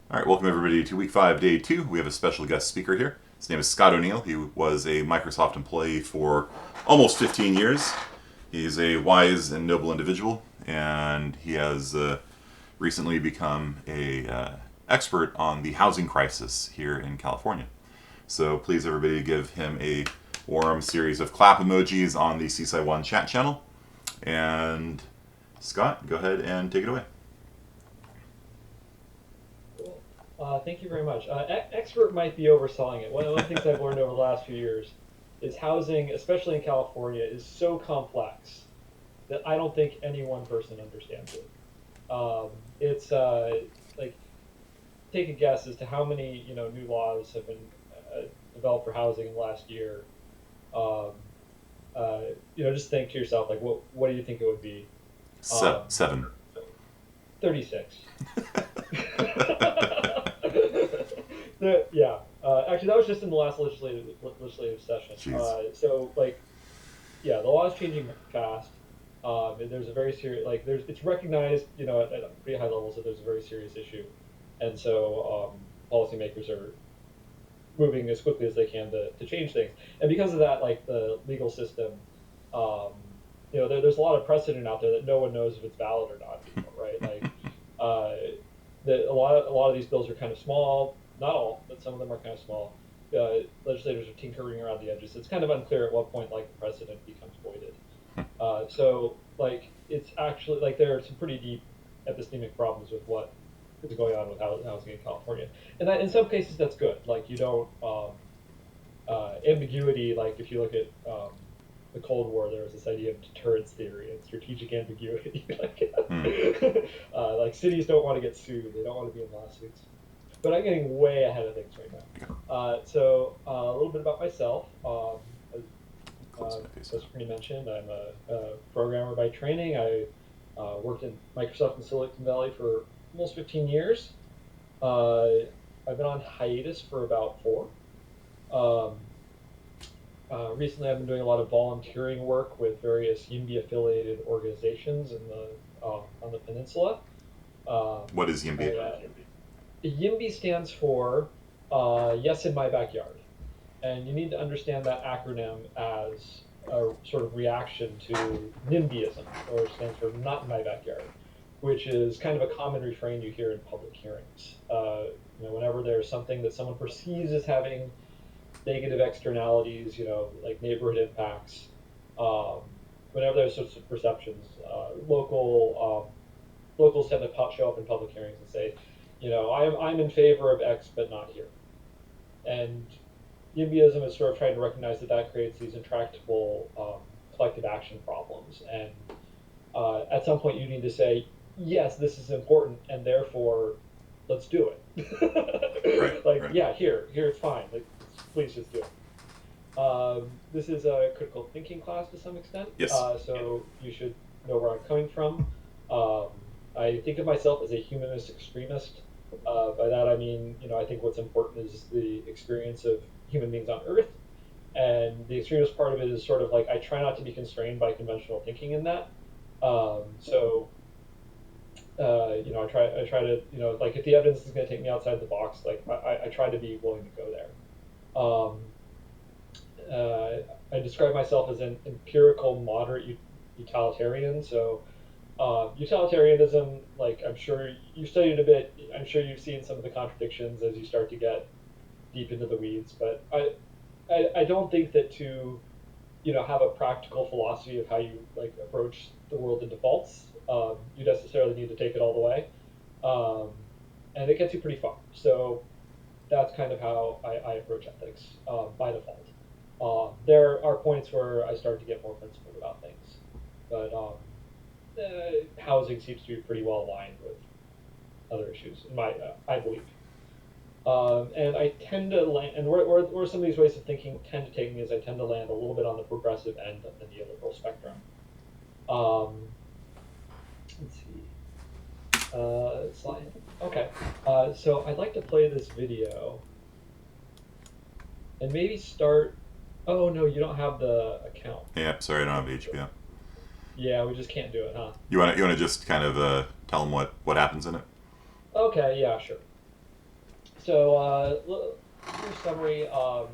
All right, welcome everybody to week 5, day 2. We have a special guest speaker here. His name is Scott O'Neill. He was a Microsoft employee for almost 15 years. He's a wise and noble individual, and he has recently become a expert on the housing crisis here in California. So please, everybody, give him a warm series of clap emojis on the Seaside One chat channel. And Scott, go ahead and take it away. Thank you very much. Expert might be overselling it. One of the things I've learned over the last few years is housing, especially in California, is so complex that I don't think any one person understands it. It's like take a guess as to how many new laws have been developed for housing in the last year. Um, just think to yourself like, what do you think it would be? Seven. 36. Yeah. Actually, that was just in the last legislative session. Jeez. Yeah, the law is changing fast. And there's a very serious, it's recognized, at pretty high levels that there's a very serious issue, and so policymakers are moving as quickly as they can to change things. And because of that, like the legal system, um, there's a lot of precedent out there that no one knows if it's valid or not anymore, right? Uh, a lot of these bills are kind of small, not all, but some of them are kind of small. Legislators are tinkering around the edges. It's kind of unclear at what point like the precedent becomes voided. It's actually like there are some pretty deep epistemic problems with what is going on with housing in California, and that in some cases that's good. Like you don't ambiguity. Like if you look at the Cold War, there was this idea of deterrence theory and strategic ambiguity. Hmm. Like cities don't want to get sued; they don't want to be in lawsuits. But I'm getting way ahead of things right now. A little bit about myself. As Pretty mentioned, I'm a programmer by training. I worked in Microsoft in Silicon Valley for almost 15 years. Uh, I've been on hiatus for about 4. Um, Recently, I've been doing a lot of volunteering work with various Yinbi affiliated organizations on the peninsula. Um, What is I, Yinbi? Yimby stands for Yes in My Backyard. And you need to understand that acronym as a sort of reaction to NIMBYism, or stands for Not in My Backyard, which is kind of a common refrain you hear in public hearings. Whenever there's something that someone perceives as having negative externalities, like neighborhood impacts, um, whenever there's sorts of perceptions, locals tend to show up in public hearings and say, I'm in favor of X, but not here. And NIMBYism is sort of trying to recognize that that creates these intractable collective action problems. And at some point, you need to say, yes, this is important, and therefore, let's do Right, it. right. Yeah, here it's fine. Like, please just do it. This is a critical thinking class to some extent, Yes. so you should know where I'm coming from. Um, I think of myself as a humanist extremist. By that I mean, I think what's important is the experience of human beings on Earth, and the extremist part of it is sort of like I try not to be constrained by conventional thinking in that. I try to, like if the evidence is going to take me outside the box, like I try to be willing to go there. Um, I describe myself as an empirical moderate utilitarian. So utilitarianism, like I'm sure you studied a bit, I'm sure you've seen some of the contradictions as you start to get deep into the weeds. But I don't think that to have a practical philosophy of how you like approach the world in defaults, you necessarily need to take it all the way, um, and it gets you pretty far. So that's kind of how I approach ethics by default. There are points where I start to get more principled about things, but housing seems to be pretty well aligned with other issues, in my I believe. And I tend to land, and where some of these ways of thinking tend to take me is I tend to land a little bit on the progressive end of the neoliberal spectrum. Um, let's see. Slide. Okay. So I'd like to play this video and maybe start. Oh no, you don't have the account. Yeah, sorry, I don't have HBO. Yeah, we just can't do it, huh? You want to just kind of tell them what happens in it? Okay, yeah, sure. So, brief summary. I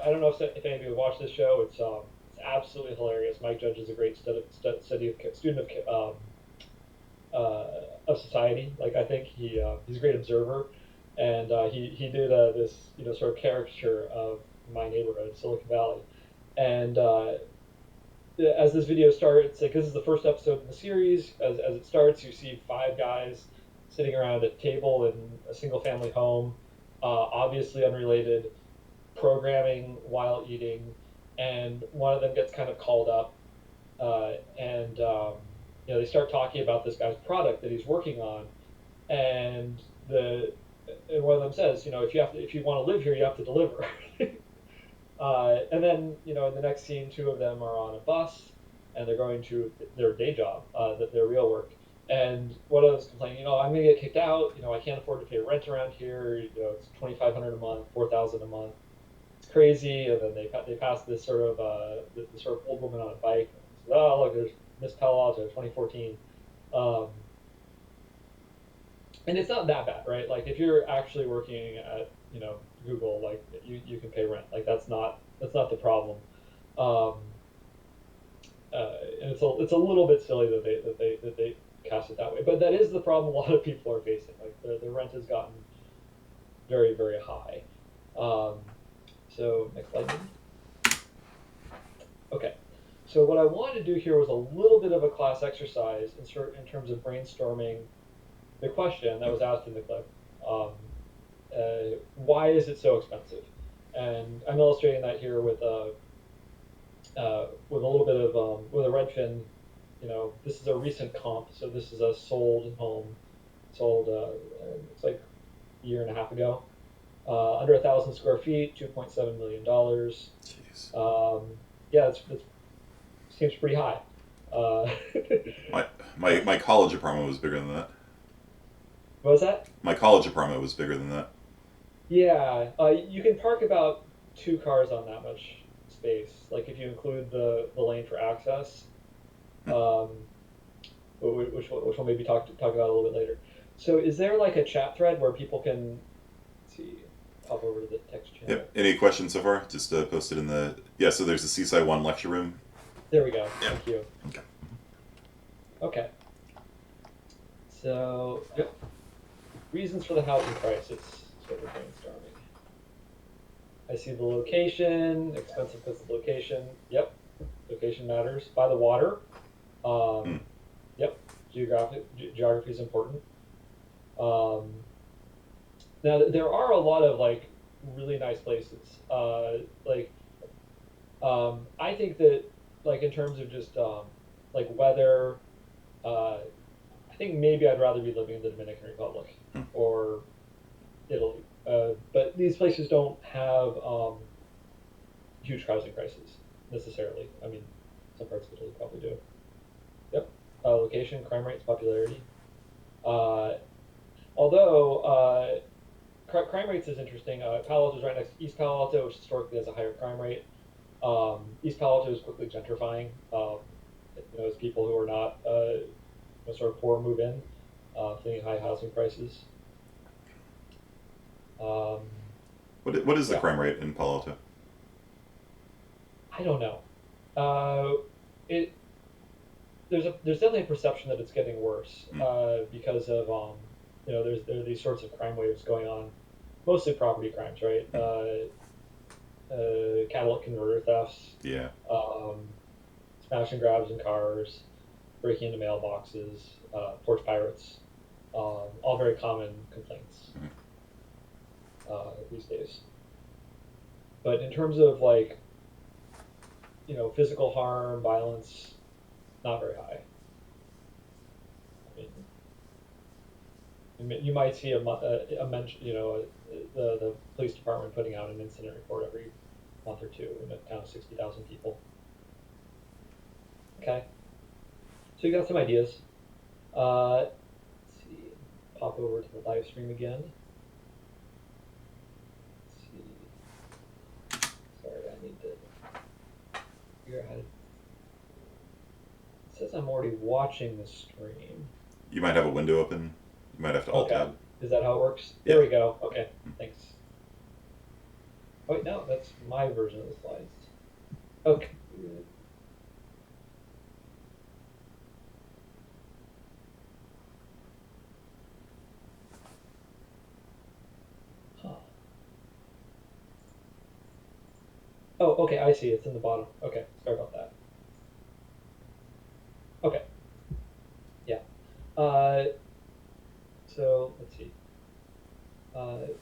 don't know if anybody would watch this show. It's absolutely hilarious. Mike Judge is a great student of society. Like I think he's a great observer, and he did this sort of caricature of my neighborhood, Silicon Valley, and as this video starts, like this is the first episode in the series. As it starts, you see five guys sitting around a table in a single family home, obviously unrelated, programming while eating, and one of them gets kind of called up, and they start talking about this guy's product that he's working on, and the and one of them says, if you want to live here, you have to deliver. And then, in the next scene, two of them are on a bus and they're going to their day job, their real work. And one of them's complaining, I'm going to get kicked out. I can't afford to pay rent around here. It's 2,500 a month, 4,000 a month. It's crazy. And then they pass this sort of this sort of old woman on a bike. And says, oh, look, there's Miss Palo Alto, 2014. And it's not that bad, right? Like if you're actually working at Google, like you can pay rent. Like that's not the problem. Um, and it's a little bit silly that they cast it that way, but that is the problem a lot of people are facing. Like the rent has gotten very, very high. So next slide. Okay. So what I wanted to do here was a little bit of a class exercise in terms of brainstorming the question that was asked in the clip. Why is it so expensive? And I'm illustrating that here with a little bit of with a Redfin. This is a recent comp, so this is a sold home, it's like a year and a half ago, under 1,000 square feet, $2.7 million. Jeez. Yeah, it seems pretty high. My college apartment was bigger than that. What was that? My college apartment was bigger than that. Yeah, you can park about two cars on that much space. Like if you include the lane for access, which we'll maybe talk about a little bit later. So is there like a chat thread where people can pop over to the text channel? Yep. Any questions so far? Just post it in the So there's the Seaside One lecture room. There we go. Yep. Thank you. Okay. Okay. So reasons for the housing crisis. Sort of brainstorming. I see the location, expensive because of location. Yep, location matters. By the water. Yep, geography is important. Now there are a lot of like really nice places. I think that like in terms of just like weather, I think maybe I'd rather be living in the Dominican Republic or Italy. But these places don't have huge housing crises necessarily. I mean, some parts of Italy probably do. Yep. Location, crime rates, popularity. Although crime rates is interesting. Palo Alto is right next to East Palo Alto, which historically has a higher crime rate. East Palo Alto is quickly gentrifying. As people who are not sort of poor move in, fleeing high housing prices. What is the crime rate in Palo Alto? I don't know. There's definitely a perception that it's getting worse because of there are these sorts of crime waves going on, mostly property crimes, right? Catalytic converter thefts. Yeah. Smash and grabs in cars, breaking into mailboxes, porch pirates, all very common complaints these days. But in terms of like, physical harm, violence, not very high. I mean, you might see a mention, the police department putting out an incident report every month or two in a town of 60,000 people. Okay. So you got some ideas. Let's see. Pop over to the live stream again. Let's see. Sorry, I need to figure out how to. It says I'm already watching the stream. You might have a window open. You might have to alt tab. Is that how it works? Yeah. There we go. Okay, thanks. Oh, wait, no, that's my version of the slides. Okay. Huh. Oh, okay, I see. It's in the bottom. Okay, sorry about that. Okay, yeah. Uh, so let's see.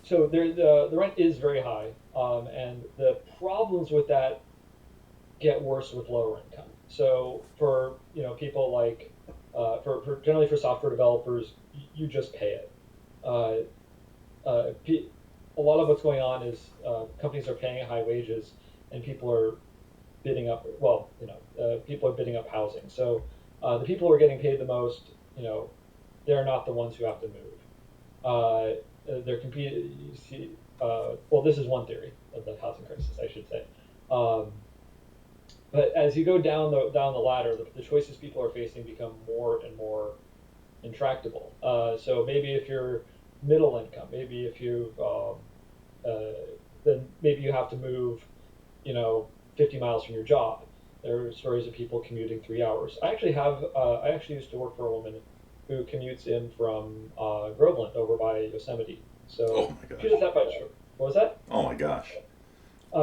So the rent is very high, and the problems with that get worse with lower income. So for people like for generally for software developers, you just pay it. Uh, a lot of what's going on is companies are paying high wages, and people are bidding up. Well, people are bidding up housing. So the people who are getting paid the most, they're not the ones who have to move. They're competing. You see, well, this is one theory of the housing crisis, I should say. Um, but as you go down the ladder, the choices people are facing become more and more intractable. So maybe if you're middle income, maybe if you uh, then maybe you have to move, you know, 50 miles from your job. There are stories of people commuting 3 hours. I actually used to work for a woman who commutes in from Groveland over by Yosemite. Oh So my she gosh. does that by choice. What was that? Oh my gosh.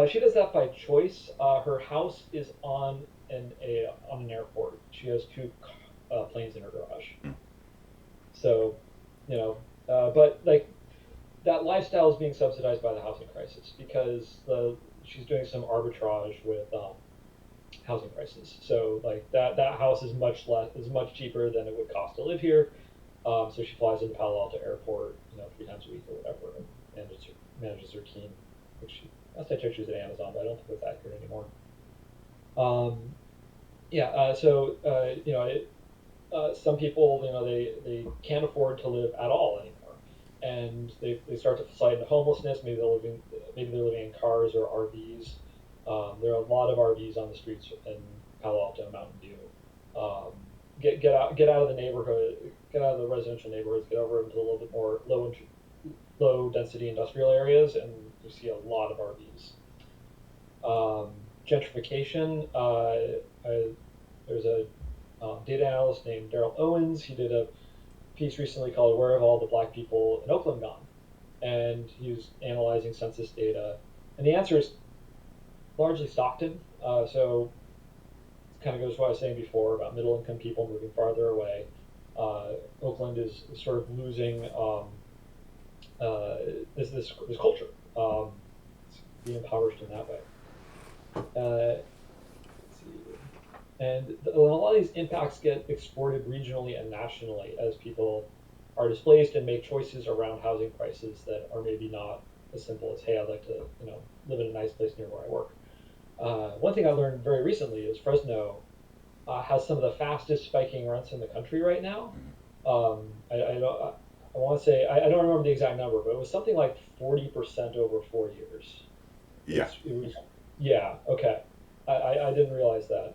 She does that by choice. Her house is on an airport. She has two planes in her garage. Hmm. So, but like that lifestyle is being subsidized by the housing crisis because she's doing some arbitrage with housing prices. So like that house is much cheaper than it would cost to live here. So she flies into Palo Alto Airport, 3 times a week or whatever, and manages her team. Which last I checked, she was at Amazon, but I don't think it's accurate anymore. Um, yeah. Some people, they can't afford to live at all anymore, and they start to slide into homelessness. Maybe they're living in cars or RVs. There are a lot of RVs on the streets in Palo Alto and Mountain View. Get out of the neighborhood, get out of the residential neighborhoods, get over into a little bit more low density industrial areas, and you see a lot of RVs. Gentrification. There's a data analyst named Daryl Owens. He did a piece recently called "Where Have All the Black People in Oakland Gone?" And he was analyzing census data, and the answer is largely Stockton. So it kind of goes to what I was saying before about middle income people moving farther away. Oakland is sort of losing uh, this culture. It's being impoverished in that way. Let's see. And a lot of these impacts get exported regionally and nationally as people are displaced and make choices around housing prices that are maybe not as simple as, hey, I'd like to, live in a nice place near where I work. One thing I learned very recently is Fresno has some of the fastest spiking rents in the country right now. I don't. I want to say I don't remember the exact number, but it was something like 40% over 4 years. Yeah. It was yeah, okay. I didn't realize that.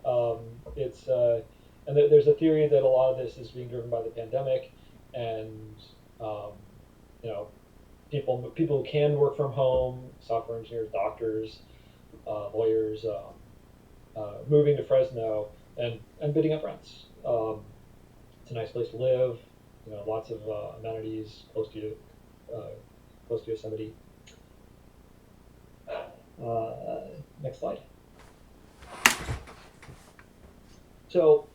It's and there's a theory that a lot of this is being driven by the pandemic, and um, you know people who can work from home, software engineers, doctors, lawyers, moving to Fresno and bidding up rents. It's a nice place to live. Lots of amenities uh, close to Yosemite. Next slide. So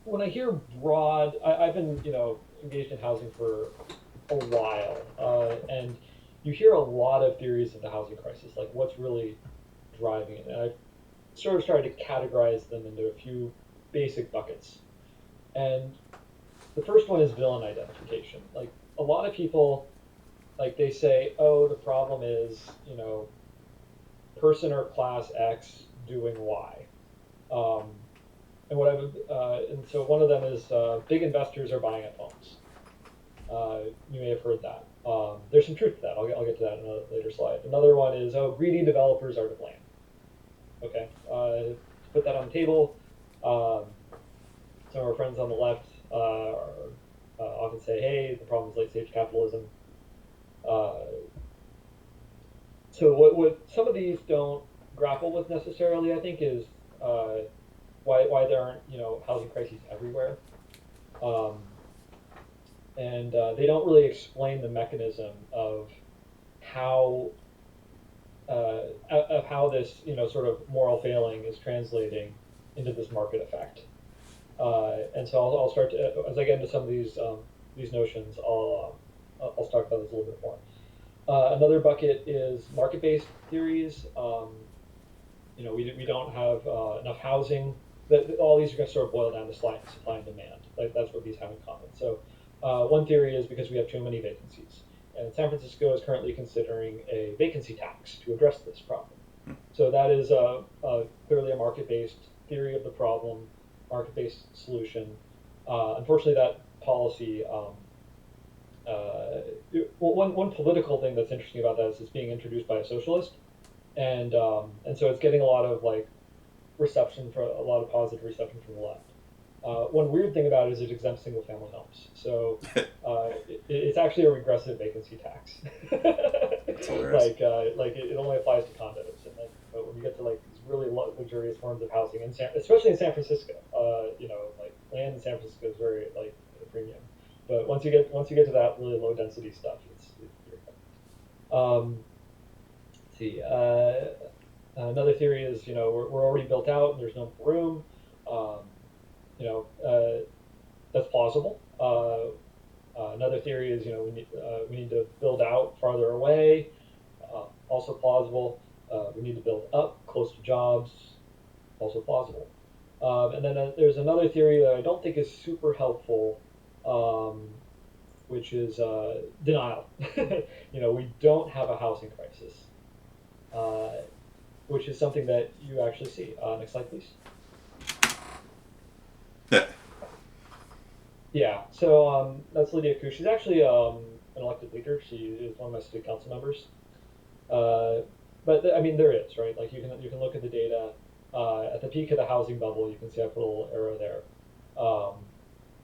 when I hear broad, I've been engaged in housing for a while, and you hear a lot of theories of the housing crisis, like what's really driving it. And I've sort of started to categorize them into a few basic buckets. And the first one is villain identification. Like a lot of people, like they say, oh, the problem is person or class X doing Y. Um, and so one of them is big investors are buying up homes. You may have heard that. There's some truth to that. I'll get to that in a later slide. Another one is, oh, greedy developers are to blame. Okay, to put that on the table. Some of our friends on the left are often say, hey, the problem is late stage capitalism. Uh, so what some of these don't grapple with necessarily, I think, is uh, why there aren't housing crises everywhere, um, and they don't really explain the mechanism how of how this sort of moral failing is translating into this market effect. And so I'll start to, as I get into some of these notions, I'll talk about this a little bit more. Another bucket is market-based theories. We don't have enough housing. All these are going to sort of boil down to supply and demand. Like that's what these have in common. So one theory is because we have too many vacancies, and San Francisco is currently considering a vacancy tax to address this problem. So that is clearly a market-based theory of the problem, market-based solution. Unfortunately, that policy. Uh, one political thing that's interesting about that is it's being introduced by a socialist, and so it's getting a lot of reception for a lot of positive reception from the left. One weird thing about it is it exempts single family homes, so it's actually a regressive vacancy tax. That's hilarious. It only applies to condos, and then but when you get to these really luxurious forms of housing especially in San Francisco, land in San Francisco is very at a premium. But once you get to that really low density stuff, it's weird. Let's see. Another theory is we're already built out and there's no room. Um, you know that's plausible. Another theory is we need to build out farther away. Also plausible. We need to build up close to jobs. Also plausible. And then there's another theory that I don't think is super helpful, which is denial. We don't have a housing crisis, uh, which is something that you actually see. Next slide, please. Yeah. Yeah, so that's Lydia Ku. She's actually an elected leader. She is one of my city council members. Uh, but I mean, there is right. Like you can look at the data. At the peak of the housing bubble, you can see I put a little arrow there.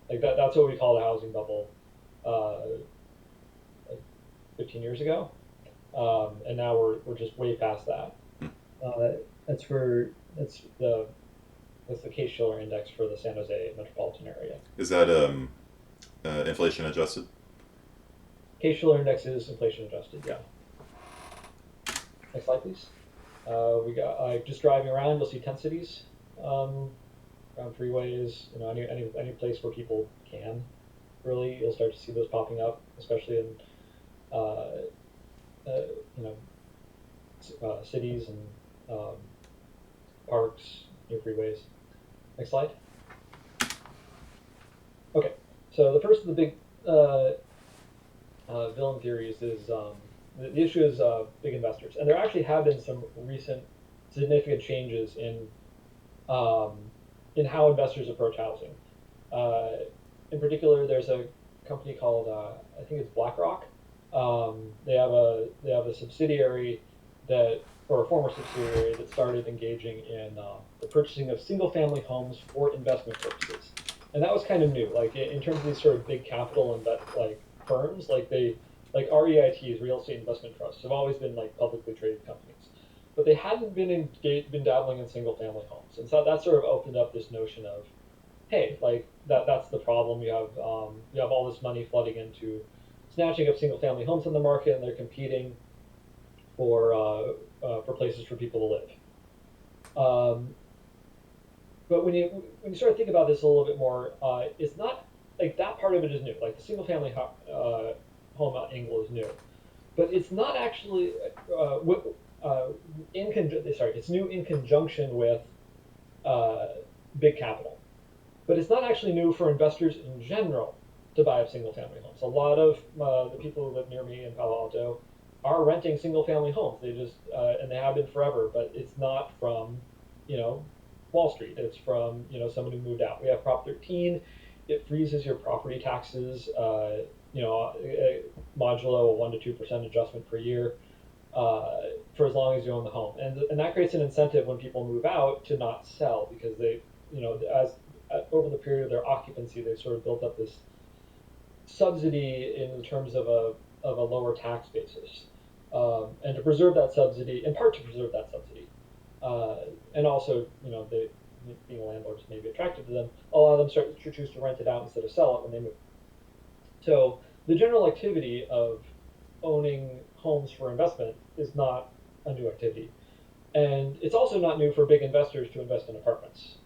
Like that's what we call the housing bubble, like 15 years ago, and now we're just way past that. Uh, that's the Case-Shiller index for the San Jose metropolitan area. Is that inflation adjusted? Case-Shiller index is inflation adjusted. Yeah. Next slide, please. We got just driving around, you'll see tent cities around freeways. Any place where people can really, you'll start to see those popping up, especially in uh, you know cities and parks near freeways. Next slide. Okay, so the first of the big villain theories is the issue is big investors, and there actually have been some recent significant changes um, in how investors approach housing. Uh, in particular, there's a company called I think it's BlackRock. They have a subsidiary that or a former subsidiary that started engaging in the purchasing of single-family homes for investment purposes, and that was kind of new. Like in terms of these sort of big capital firms, like REITs, real estate investment trusts, have always been like publicly traded companies, but they hadn't been dabbling in single-family homes, and so that sort of opened up this notion of, hey, like that's the problem. You have all this money flooding into snatching up single-family homes in the market, and they're competing for places for people to live. But when you start to think about this a little bit more, it's not like that part of it is new. Like the single-family home angle is new, but it's not actually it's new in conjunction with uh, big capital, but it's not actually new for investors in general to buy up single-family homes. A lot of the people who live near me in Palo Alto are renting single-family homes. They just and they have been forever, but it's not from you know Wall Street. It's from someone who moved out. We have Prop 13. It freezes your property taxes. Modulo a 1 to 2% adjustment per year for as long as you own the home, and that creates an incentive when people move out to not sell because they, as over the period of their occupancy, they've sort of built up this subsidy in terms of a lower tax basis, and to preserve that subsidy, in part to preserve that subsidy, uh, and also, they, being landlords may be attracted to them. A lot of them start to choose to rent it out instead of sell it when they move. So the general activity of owning homes for investment is not a new activity, and it's also not new for big investors to invest in apartments.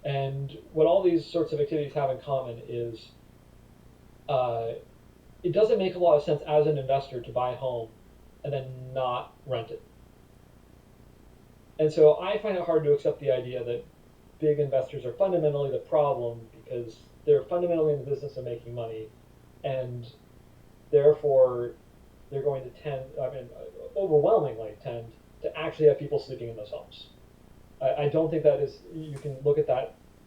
And what all these sorts of activities have in common is, uh, it doesn't make a lot of sense as an investor to buy a home and then not rent it. And so I find it hard to accept the idea that big investors are fundamentally the problem, because they're fundamentally in the business of making money, and therefore they're going to tend, I mean, overwhelmingly tend to actually have people sleeping in those homes. I don't think that is, you can look at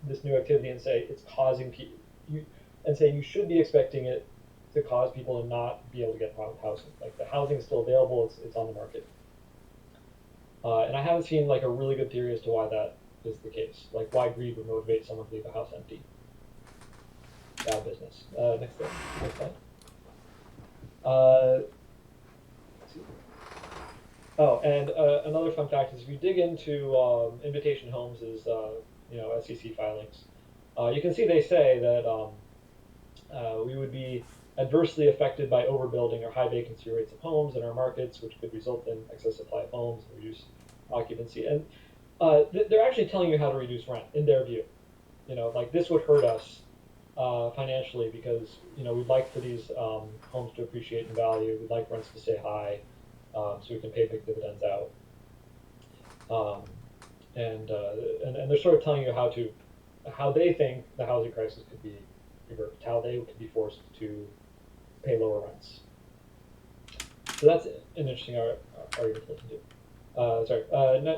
this new activity and say it's causing people, and say you should be expecting it to cause people to not be able to get housing. Like, the housing is still available, it's on the market. And I haven't seen like a really good theory as to why that is the case. Like, why greed would motivate someone to leave a house empty. Bad business. Next slide. Next slide. Let's see. Oh, and another fun fact is, if you dig into Invitation Homes' SEC filings, you can see they say that we would be adversely affected by overbuilding or high vacancy rates of homes in our markets, which could result in excess supply of homes and reduce occupancy. And they're actually telling you how to reduce rent in their view. Like, this would hurt us financially, because we'd like for these homes to appreciate in value. We'd like rents to stay high, so we can pay big dividends out. Um, and they're sort of telling you how they think the housing crisis could be reversed, how they could be forced to pay lower rents. So that's an interesting argument to listen to. Sorry,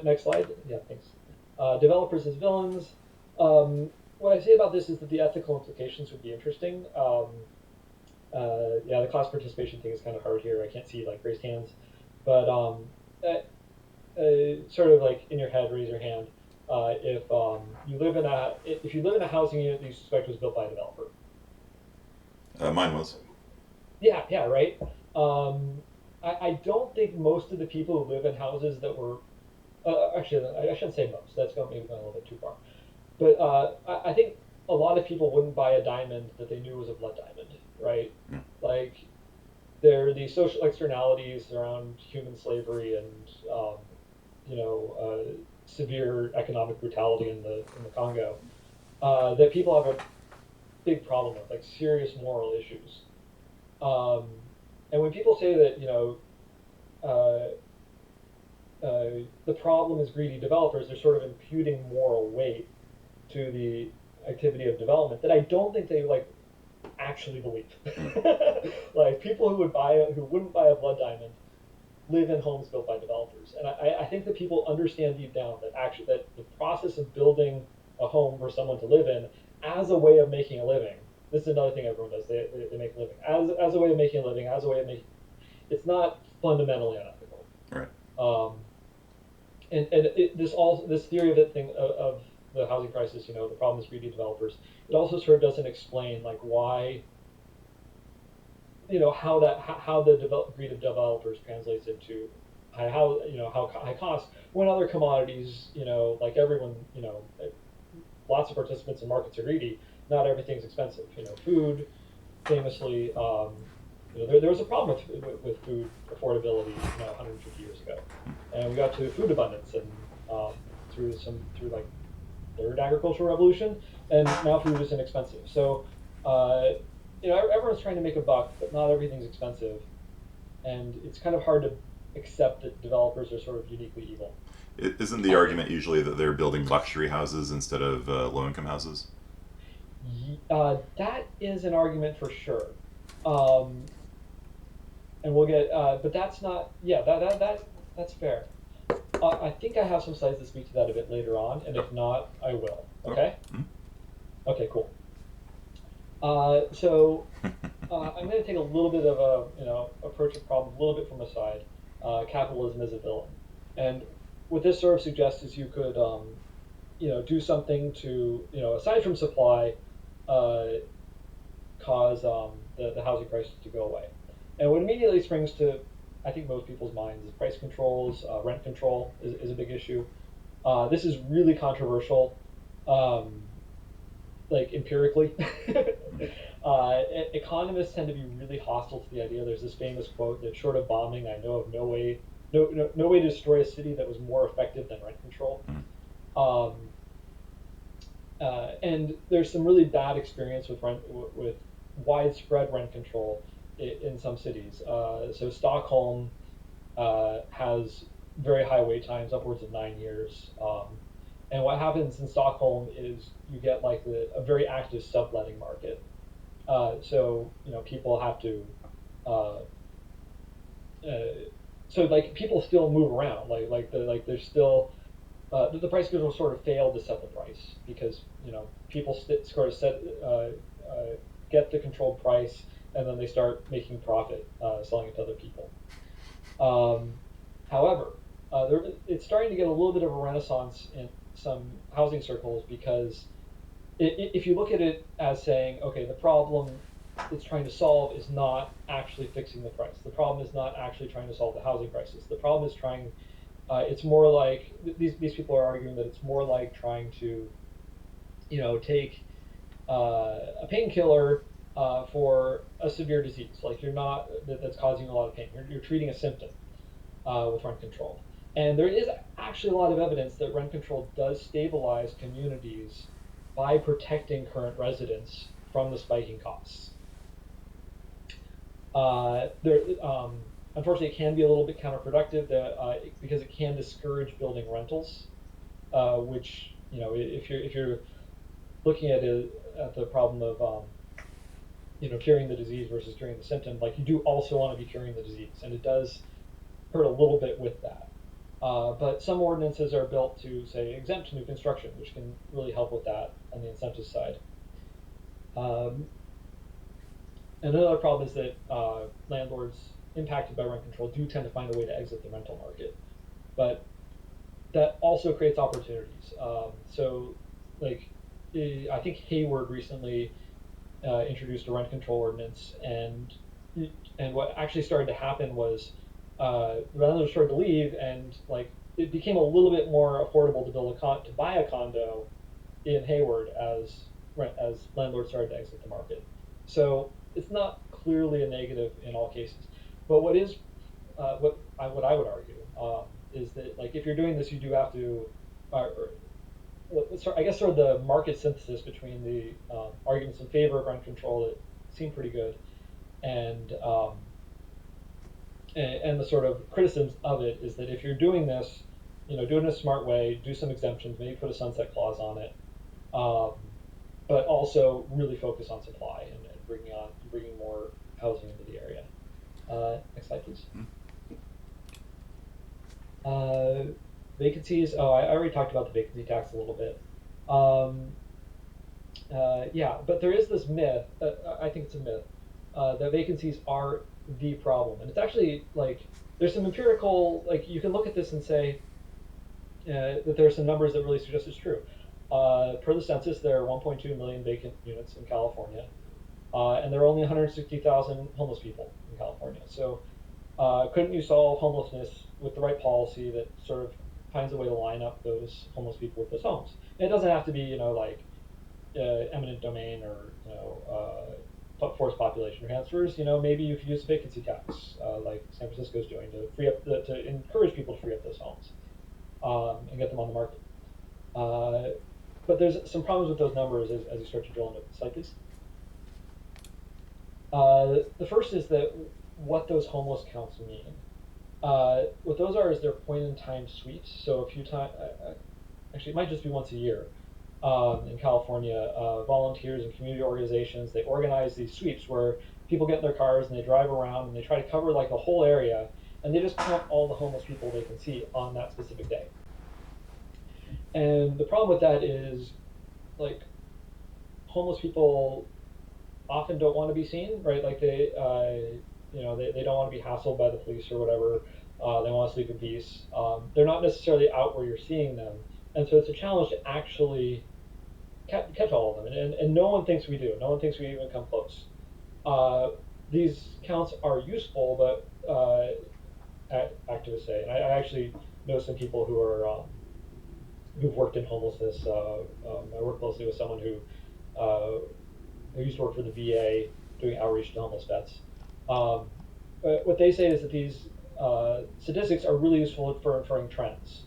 next slide. Yeah, thanks. Developers as villains. What I say about this is that the ethical implications would be interesting. Yeah, the class participation thing is kind of hard here. I can't see like raised hands, but sort of like in your head, raise your hand if you live in a housing unit that you suspect was built by a developer. Mine was. Yeah, right. I don't think most of the people who live in houses that were, actually, I shouldn't say most. That's maybe going a little bit too far. But I think a lot of people wouldn't buy a diamond that they knew was a blood diamond, right? Mm. Like, there are these social externalities around human slavery and severe economic brutality in the Congo, that people have a big problem with, like serious moral issues. Um, and when people say that uh, the problem is greedy developers, they're sort of imputing moral weight to the activity of development that I don't think they like actually believe. Like, people who wouldn't buy a blood diamond live in homes built by developers, and I think that people understand deep down that the process of building a home for someone to live in as a way of making a living. This is another thing everyone does. They make a living as a way of making a living, as a way of making. It's not fundamentally unethical. Right. This theory of it thing of the housing crisis, the problem is greedy developers. It also sort of doesn't explain like why, how the greed of developers translates into how high costs, when other commodities, like everyone, lots of participants in markets are greedy. Not everything's expensive. Food, famously, there was a problem with food affordability 150 years ago, and we got to food abundance, and through like third agricultural revolution, and now food is inexpensive. So everyone's trying to make a buck, but not everything's expensive, and it's kind of hard to accept that developers are sort of uniquely evil. Isn't the argument usually that they're building luxury houses instead of low-income houses? That is an argument for sure. Um, and we'll get, but that's not, yeah, that's fair. I think I have some slides that speak to that a bit later on, and Yep. if not, I will. Oh. Okay? Mm. Okay, cool. So I'm going to take a little bit of approach the problem a little bit from the side. Capitalism as a villain, and what this sort of suggests is you could, do something to, aside from supply, uh, cause the housing crisis to go away. And what immediately springs to, I think, most people's minds is price controls. Rent control is a big issue. This is really controversial, um, like empirically. Economists tend to be really hostile to the idea. There's this famous quote that, short of bombing, I know of no way to destroy a city that was more effective than rent control. Um, and there's some really bad experience with widespread rent control in some cities. So Stockholm has very high wait times, upwards of 9 years. And what happens in Stockholm is you get like a very active subletting market. So people have to, uh, so like people still move around. There's still the price control sort of failed to set the price because people sort of get the controlled price, and then they start making profit selling it to other people. Um, However, it's starting to get a little bit of a renaissance in some housing circles because if you look at it as saying, okay, the problem it's trying to solve is not actually fixing the price. The problem is not actually trying to solve the housing crisis. The problem is trying. It's more like these people are arguing that it's more like trying to, take a painkiller for a severe disease. Like you're not that's causing a lot of pain. You're treating a symptom with rent control. And there is actually a lot of evidence that rent control does stabilize communities by protecting current residents from the spiking costs. There, unfortunately, it can be a little bit counterproductive because it can discourage building rentals, which if you're looking at the problem of curing the disease versus curing the symptom, like you do also want to be curing the disease, and it does hurt a little bit with that. But some ordinances are built to, say, exempt new construction, which can really help with that on the incentive side. Um, and another problem is that landlords impacted by rent control do tend to find a way to exit the rental market. But that also creates opportunities. Like, I think Hayward recently introduced a rent control ordinance, and what actually started to happen was landlords started to leave, and like it became a little bit more affordable to buy a condo in Hayward as landlords started to exit the market. So it's not clearly a negative in all cases, but what I would argue is that like if you're doing this, you do have to. I guess sort of the market synthesis between the arguments in favor of rent control that seem pretty good, and and the sort of criticisms of it is that if you're doing this, do it in a smart way, do some exemptions, maybe put a sunset clause on it, um, but also really focus on supply and bringing more housing into the area. Next slide, please. Uh, Vacancies. Oh, I already talked about the vacancy tax a little bit. Um, yeah, but there is this myth. I think it's a myth that vacancies are the problem, and it's actually like there's some empirical. Like you can look at this and say that there are some numbers that really suggest it's true. Per the census, there are 1.2 million vacant units in California, and there are only 160,000 homeless people in California. So, couldn't you solve homelessness with the right policy that sort of finds a way to line up those homeless people with those homes? And it doesn't have to be, like eminent domain or forced population transfers. Maybe you could use a vacancy tax, like San Francisco is doing, to to encourage people to free up those homes and get them on the market. But there's some problems with those numbers as you start to drill into the slide, please. The first is that what those homeless counts mean. What those are is they're point-in-time sweeps. So a few times, actually, it might just be once a year. In California, volunteers and community organizations, they organize these sweeps where people get in their cars and they drive around and they try to cover like a whole area, and they just count all the homeless people they can see on that specific day. And the problem with that is, like, homeless people often don't want to be seen, right? Like they don't want to be hassled by the police or whatever. They want to sleep in peace. They're not necessarily out where you're seeing them, and so it's a challenge to actually catch all of them. And no one thinks we do. No one thinks we even come close. Uh, these counts are useful, but activists say, and I actually know some people who are who've worked in homelessness. I work closely with someone who used to work for the VA doing outreach to homeless vets. Um, what they say is that these statistics are really useful for inferring trends.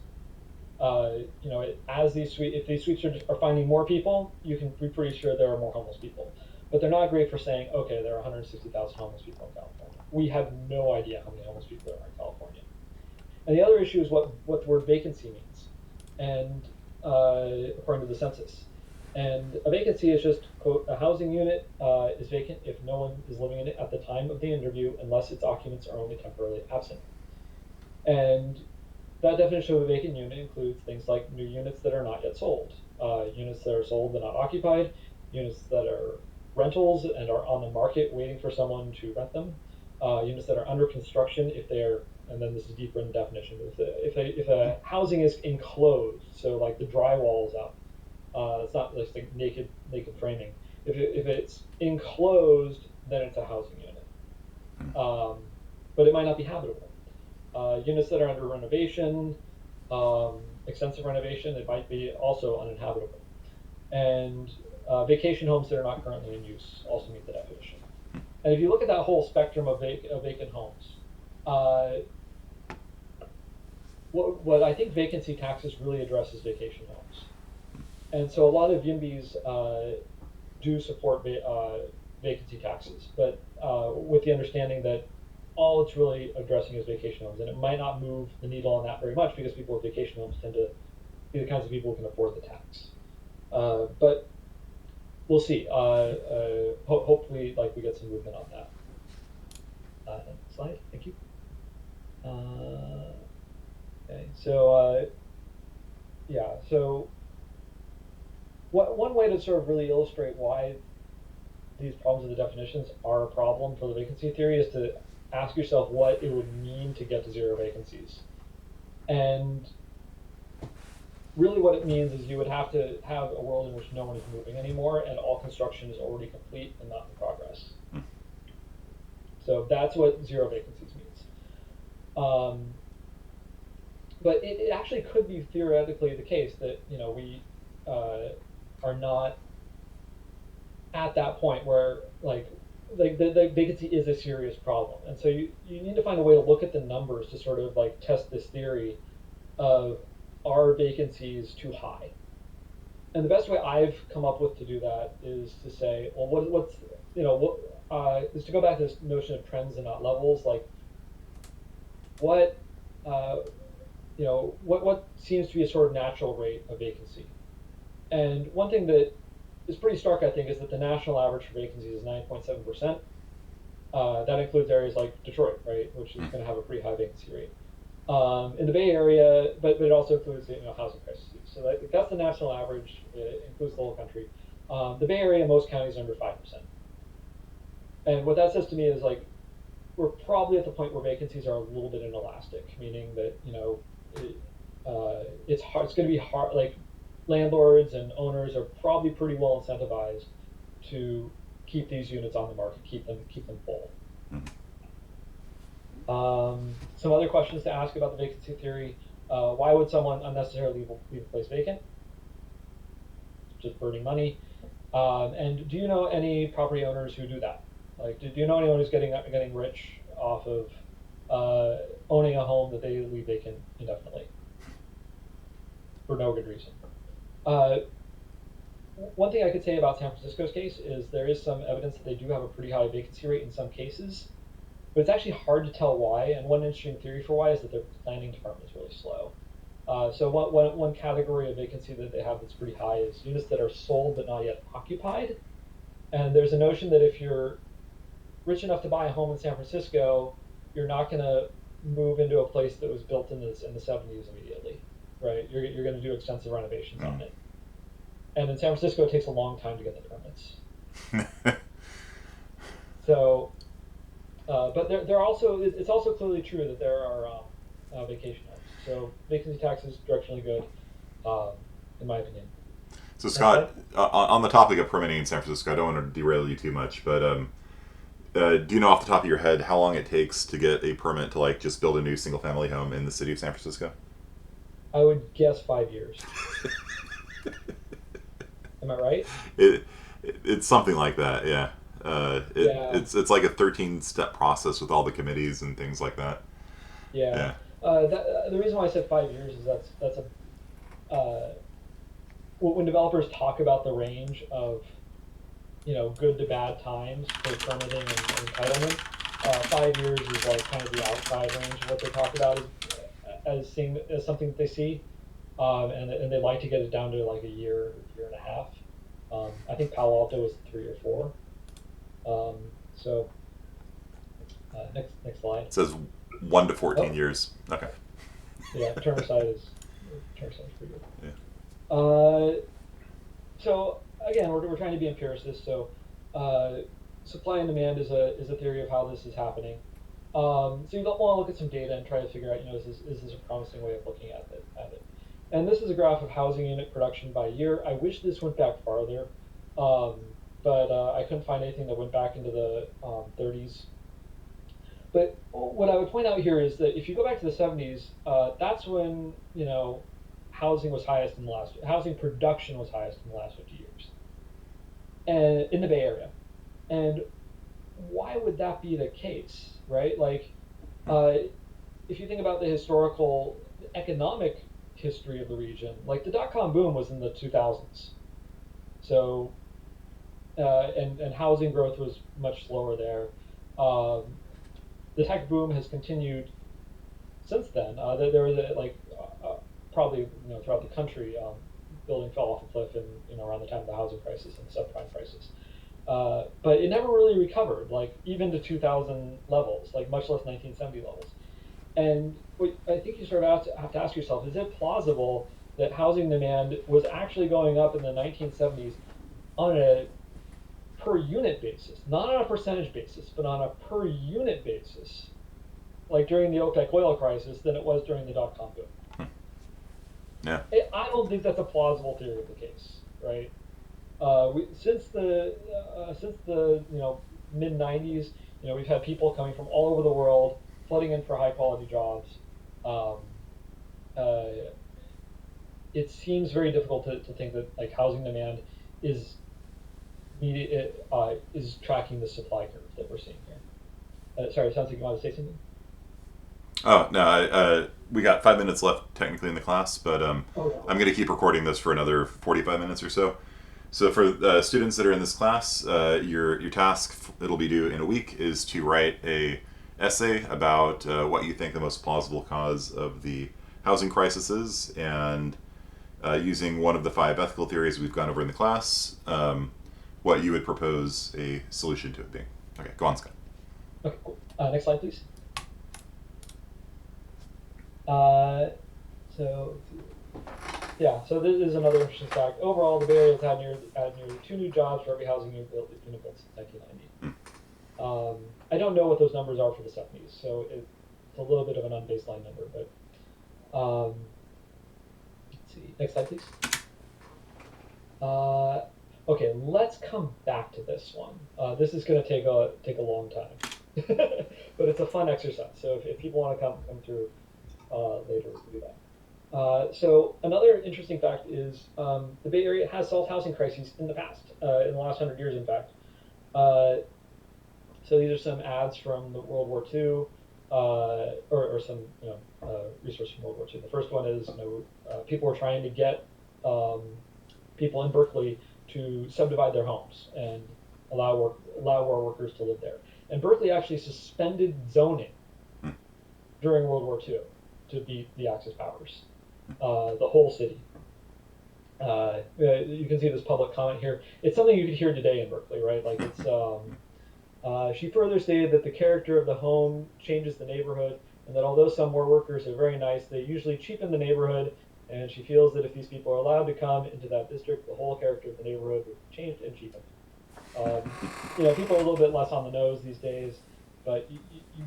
As if these suites are finding more people, you can be pretty sure there are more homeless people. But they're not great for saying, okay, there are 160,000 homeless people in California. We have no idea how many homeless people there are in California. And the other issue is what the word vacancy means, and according to the census. And a vacancy is just, quote, a housing unit is vacant if no one is living in it at the time of the interview unless its occupants are only temporarily absent. And that definition of a vacant unit includes things like new units that are not yet sold, units that are sold but not occupied, units that are rentals and are on the market waiting for someone to rent them, units that are under construction if they are, and then this is deeper in the definition, if a housing is enclosed, so like the drywall is up, it's not like naked framing. If it's enclosed, then it's a housing unit, but it might not be habitable. Units that are under renovation, extensive renovation, it might be also uninhabitable. And vacation homes that are not currently in use also meet the definition. And if you look at that whole spectrum of vacant homes, uh, what I think vacancy taxes really addresses vacation homes. And so a lot of Yimbys do support vacancy taxes, but with the understanding that all it's really addressing is vacation homes, and it might not move the needle on that very much because people with vacation homes tend to be the kinds of people who can afford the tax. But we'll see. Hopefully, like we get some movement on that. Next slide. Thank you. Okay. So yeah. So one way to sort of really illustrate why these problems with the definitions are a problem for the vacancy theory is to ask yourself what it would mean to get to zero vacancies. And really what it means is you would have to have a world in which no one is moving anymore and all construction is already complete and not in progress. So that's what zero vacancies means. But it actually could be theoretically the case that we are not at that point where the vacancy is a serious problem, and so you need to find a way to look at the numbers to sort of like test this theory of, are vacancies too high? And the best way I've come up with to do that is to say, well, is to go back to this notion of trends and not levels. Like, what what seems to be a sort of natural rate of vacancy? And one thing that is pretty stark, I think, is that the national average for vacancies is 9.7%. That includes areas like Detroit, right, which is going to have a pretty high vacancy rate. In the Bay Area, but it also includes housing crises. So that's the national average. It includes the whole country. The Bay Area, most counties are under 5%. And what that says to me is like we're probably at the point where vacancies are a little bit inelastic, meaning that it's hard. It's going to be hard. Like landlords and owners are probably pretty well incentivized to keep these units on the market, keep them full. Some other questions to ask about the vacancy theory. Why would someone unnecessarily leave a place vacant? Just burning money. And do you know any property owners who do that? Like, do you know anyone who's getting rich off of owning a home that they leave vacant indefinitely for no good reason? One thing I could say about San Francisco's case is there is some evidence that they do have a pretty high vacancy rate in some cases, but it's actually hard to tell why. And one interesting theory for why is that their planning department is really slow. So one category of vacancy that they have that's pretty high is units that are sold but not yet occupied. And there's a notion that if you're rich enough to buy a home in San Francisco, you're not going to move into a place that was built in the 70s immediately, right? You're going to do extensive renovations on it. And in San Francisco, it takes a long time to get the permits. So, but it's also clearly true that there are vacation homes. So vacancy tax is directionally good, in my opinion. So Scott, on the topic of permitting in San Francisco, I don't want to derail you too much, but Do you know off the top of your head how long it takes to get a permit to like just build a new single family home in the city of San Francisco? I would guess 5 years. Am I right? It's something like that. Yeah. Yeah, It's like a 13-step process with all the committees and things like that. yeah. Yeah. The reason why I said 5 years is that's a when developers talk about the range of good to bad times for permitting and entitlement, 5 years is like kind of the outside range of what they talk about as seeing as something that they see, and they like to get it down to like a year and a half. I think Palo Alto was 3 or 4. So next slide. It says 1 to 14 Oh years. Okay. yeah, term side is pretty good. Yeah. Uh, so again, we're trying to be empiricists. So uh, supply and demand is a theory of how this is happening. So you want to look at some data and try to figure out, is this a promising way of looking at it? And this is a graph of housing unit production by year. I wish this went back farther, um, but I couldn't find anything that went back into the 30s. But what I would point out here is that if you go back to the 70s, that's when housing production was highest in the last 50 years, and in the Bay Area. And why would that be the case, right? Like, uh, if you think about the historical economic history of the region, like the dot-com boom was in the 2000s. So and housing growth was much slower there. Um, the tech boom has continued since then. There was probably throughout the country, building fell off a cliff in around the time of the housing crisis and the subprime crisis. But it never really recovered, like even to 2000 levels, like much less 1970 levels. And what I think you sort of have to ask yourself, is it plausible that housing demand was actually going up in the 1970s on a per unit basis, not on a percentage basis, but on a per unit basis, like during the OPEC oil crisis, than it was during the dot-com boom? Yeah. I don't think that's a plausible theory of the case, right? Since the mid '90s, we've had people coming from all over the world flooding in for high quality jobs. Um, uh, it seems very difficult to think that like housing demand is is tracking the supply curve that we're seeing here. Sorry, it sounds like you want to say something. Oh no, we got 5 minutes left technically in the class, but Oh, I'm going to keep recording this for another 45 minutes or so. So for students that are in this class, your task, it'll be due in a week, is to write a essay about what you think the most plausible cause of the housing crisis is, and using one of the 5 ethical theories we've gone over in the class, what you would propose a solution to it being. Okay, go on, Scott. okay, cool. Next slide, please. Uh, so let's see. Yeah, so this is another interesting fact. Overall, the Bay Area has had nearly 2 new jobs for every housing unit built since 1990. I don't know what those numbers are for the 70s, so it's a little bit of an unbaseline number. But let's see. Next slide, please. Uh, okay, let's come back to this one. This is going to take a long time, but it's a fun exercise. So if people want to come through later, we can do that. So another interesting fact is the Bay Area has solved housing crises in the past, in the last 100 years, in fact. Uh, so these are some ads from the World War II, or some resources from World War II. The first one is people were trying to get people in Berkeley to subdivide their homes and allow war workers to live there. And Berkeley actually suspended zoning during World War II to beat the Axis powers, the whole city. You can see this public comment here. It's something you could hear today in Berkeley, right? Like she further stated that the character of the home changes the neighborhood, and that although some war workers are very nice, they usually cheapen the neighborhood. And she feels that if these people are allowed to come into that district, the whole character of the neighborhood would be changed and cheapened. People are a little bit less on the nose these days, but you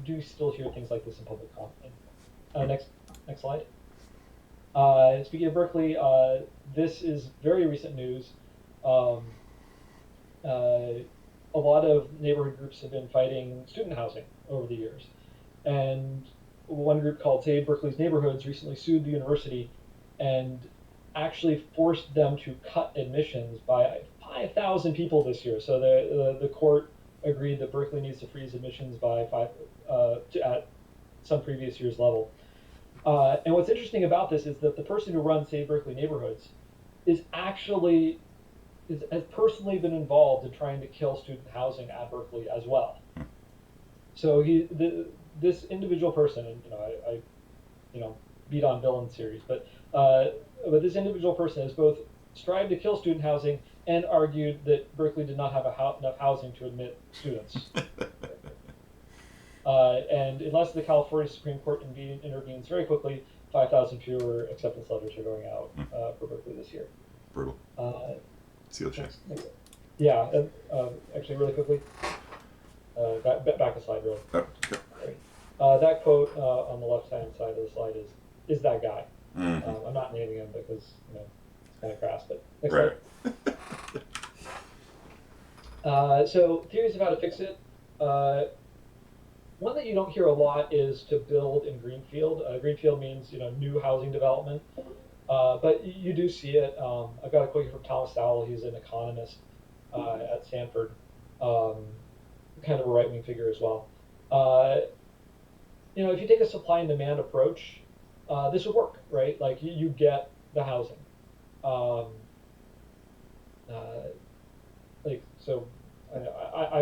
do still hear things like this in public comment. Next slide. Speaking of Berkeley, this is very recent news. a lot of neighborhood groups have been fighting student housing over the years. And one group called Save Berkeley's Neighborhoods recently sued the university and actually forced them to cut admissions by 5,000 people this year. So the court agreed that Berkeley needs to freeze admissions by at some previous year's level. And what's interesting about this is that the person who runs Save Berkeley Neighborhoods is actually has personally been involved in trying to kill student housing at Berkeley as well. So this individual person, and I beat on Bill in the series, but this individual person has both strived to kill student housing and argued that Berkeley did not have enough housing to admit students. And unless the California Supreme Court intervenes very quickly, 5,000 fewer acceptance letters are going out for Berkeley this year. Brutal. Seal check. Yeah, actually, really quickly. Back a slide, real. Oh, okay. That quote on the left-hand side of the slide is that guy. Mm-hmm. I'm not naming him because it's kind of crass, but next slide. So theories of how to fix it. One that you don't hear a lot is to build in greenfield. Greenfield means new housing development, but you do see it. I've got a quote here from Thomas Sowell. He's an economist at Stanford, kind of a right-wing figure as well. If you take a supply and demand approach, this would work, right? Like you get the housing. I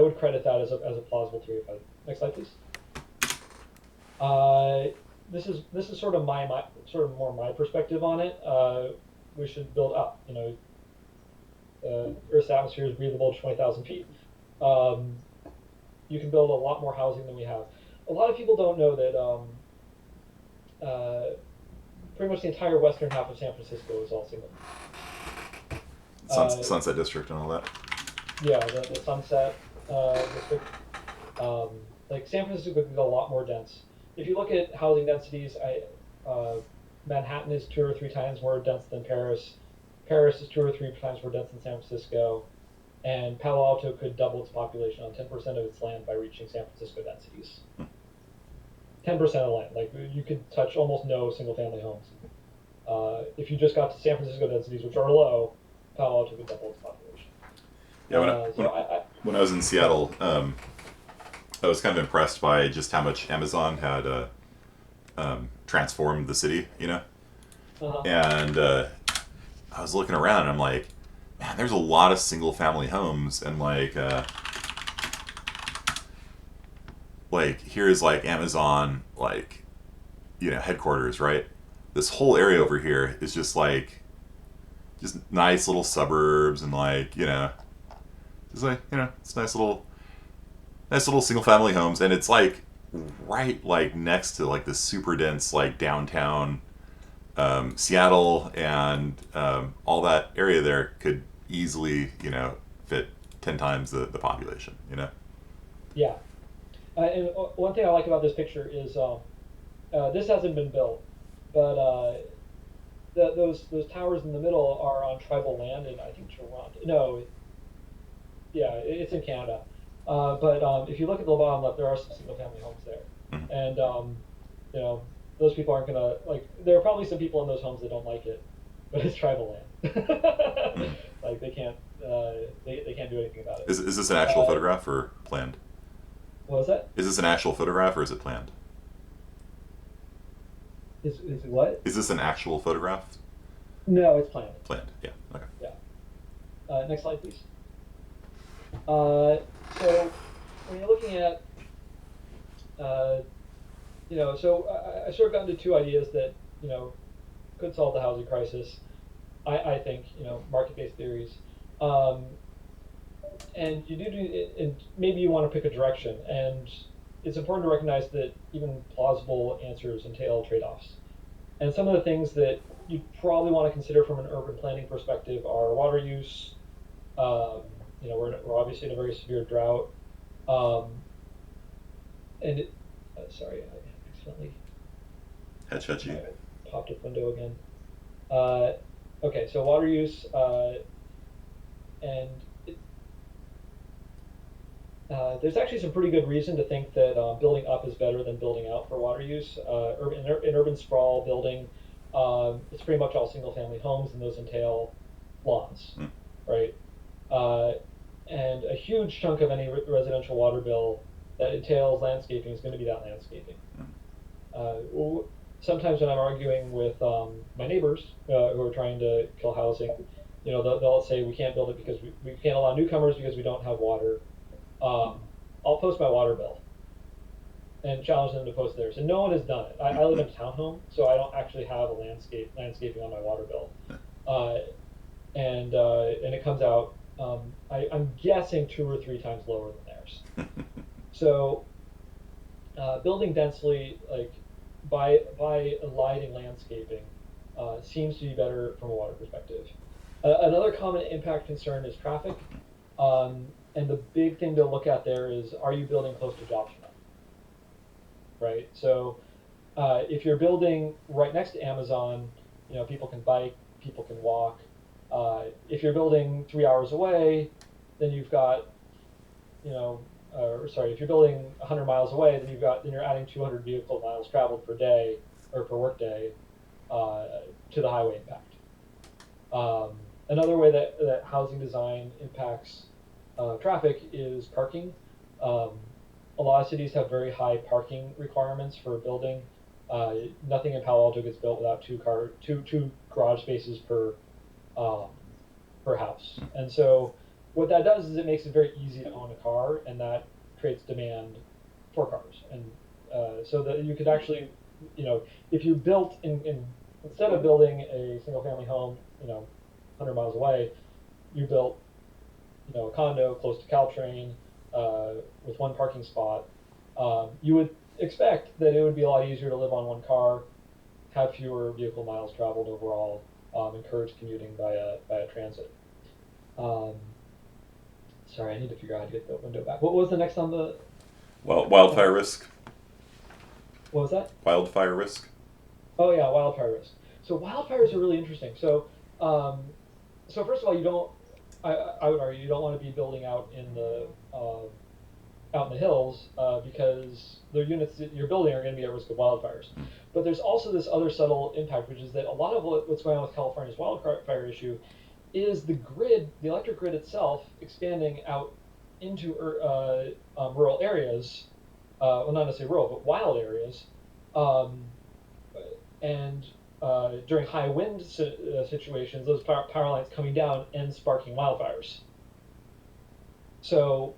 would credit that as a plausible theory. Next slide, please. This is sort of more my perspective on it. We should build up. Earth's atmosphere is breathable to 20,000 feet. You can build a lot more housing than we have. A lot of people don't know that pretty much the entire western half of San Francisco is all single. Sunset District and all that. Yeah, the Sunset District. Like San Francisco is a lot more dense. If you look at housing densities, Manhattan is 2 or 3 times more dense than Paris. Paris is 2 or 3 times more dense than San Francisco. And Palo Alto could double its population on 10% of its land by reaching San Francisco densities. 10% of the land. Like you could touch almost no single-family homes. If you just got to San Francisco densities, which are low, Palo Alto could double its population. Yeah, when I was in Seattle, I was kind of impressed by just how much Amazon had transformed the city, And I was looking around and I'm like, man, there's a lot of single-family homes, and here's like Amazon, headquarters, right? This whole area over here is just nice little suburbs, and it's nice little single-family homes, and it's right next to the super dense downtown Seattle, and all that area there could easily fit 10 times the population. Yeah, and one thing I like about this picture is this hasn't been built, but those towers in the middle are on tribal land in, I think, Toronto. No, yeah, it's in Canada. But if you look at the bottom left, there are some single-family homes there, and those people aren't gonna there are probably some people in those homes that don't like it, but it's tribal land. They can't do anything about it. Is this an actual photograph or planned? What was that? Is this an actual photograph or is it planned? Is what? Is this an actual photograph? No, it's planned. Planned, yeah. Okay. Yeah. Next slide, please. So when you're looking at, I sort of got into 2 ideas that, could solve the housing crisis. I think, market-based theories. And you do, and maybe you want to pick a direction. And it's important to recognize that even plausible answers entail trade-offs. And some of the things that you probably want to consider from an urban planning perspective are water use. We're obviously in a very severe drought. Sorry, I accidentally popped up window again. Okay, so water use, and There's actually some pretty good reason to think that building up is better than building out for water use. In urban sprawl building, it's pretty much all single-family homes, and those entail lawns, Mm. right? Uh, and a huge chunk of any residential water bill that entails landscaping is going to be that landscaping. Mm. Sometimes when I'm arguing with my neighbors who are trying to kill housing, they'll say we can't build it because we can't allow newcomers because we don't have water. I'll post my water bill and challenge them to post theirs, and no one has done it. I live in a townhome, so I don't actually have a landscaping on my water bill, uh, and it comes out. I'm guessing 2 or 3 times lower than theirs. So building densely, like by lighting landscaping, seems to be better from a water perspective. Another common impact concern is traffic, and the big thing to look at there is, are you building close to jobs or not? Right. So if you're building right next to Amazon, people can bike, people can walk. If you're building 3 hours away, then you've got, or sorry, if you're building 100 miles away, then you're adding 200 vehicle miles traveled per day or per workday to the highway impact. Another way that housing design impacts traffic is parking. A lot of cities have very high parking requirements for building. Nothing in Palo Alto gets built without two garage spaces um, per house. And so what that does is it makes it very easy to own a car, and that creates demand for cars. And so that you could actually, if you built instead of building a single family home, 100 miles away, you built, a condo close to Caltrain with one parking spot, you would expect that it would be a lot easier to live on one car, have fewer vehicle miles traveled overall, encourage commuting via transit. Um, Sorry, I need to figure out how to get the window back. What was the next on the? Well, wildfire risk. What was that? Wildfire risk. Oh yeah, wildfire risk. So wildfires are really interesting. So first of all, you don't. I would argue you don't want to be building out in the hills because the units that you're building are going to be at risk of wildfires. But there's also this other subtle impact, which is that a lot of what's going on with California's wildfire issue is the electric grid itself expanding out into rural areas, well, not necessarily rural, but wild areas, um, and during high wind situations, those power lines coming down and sparking wildfires. So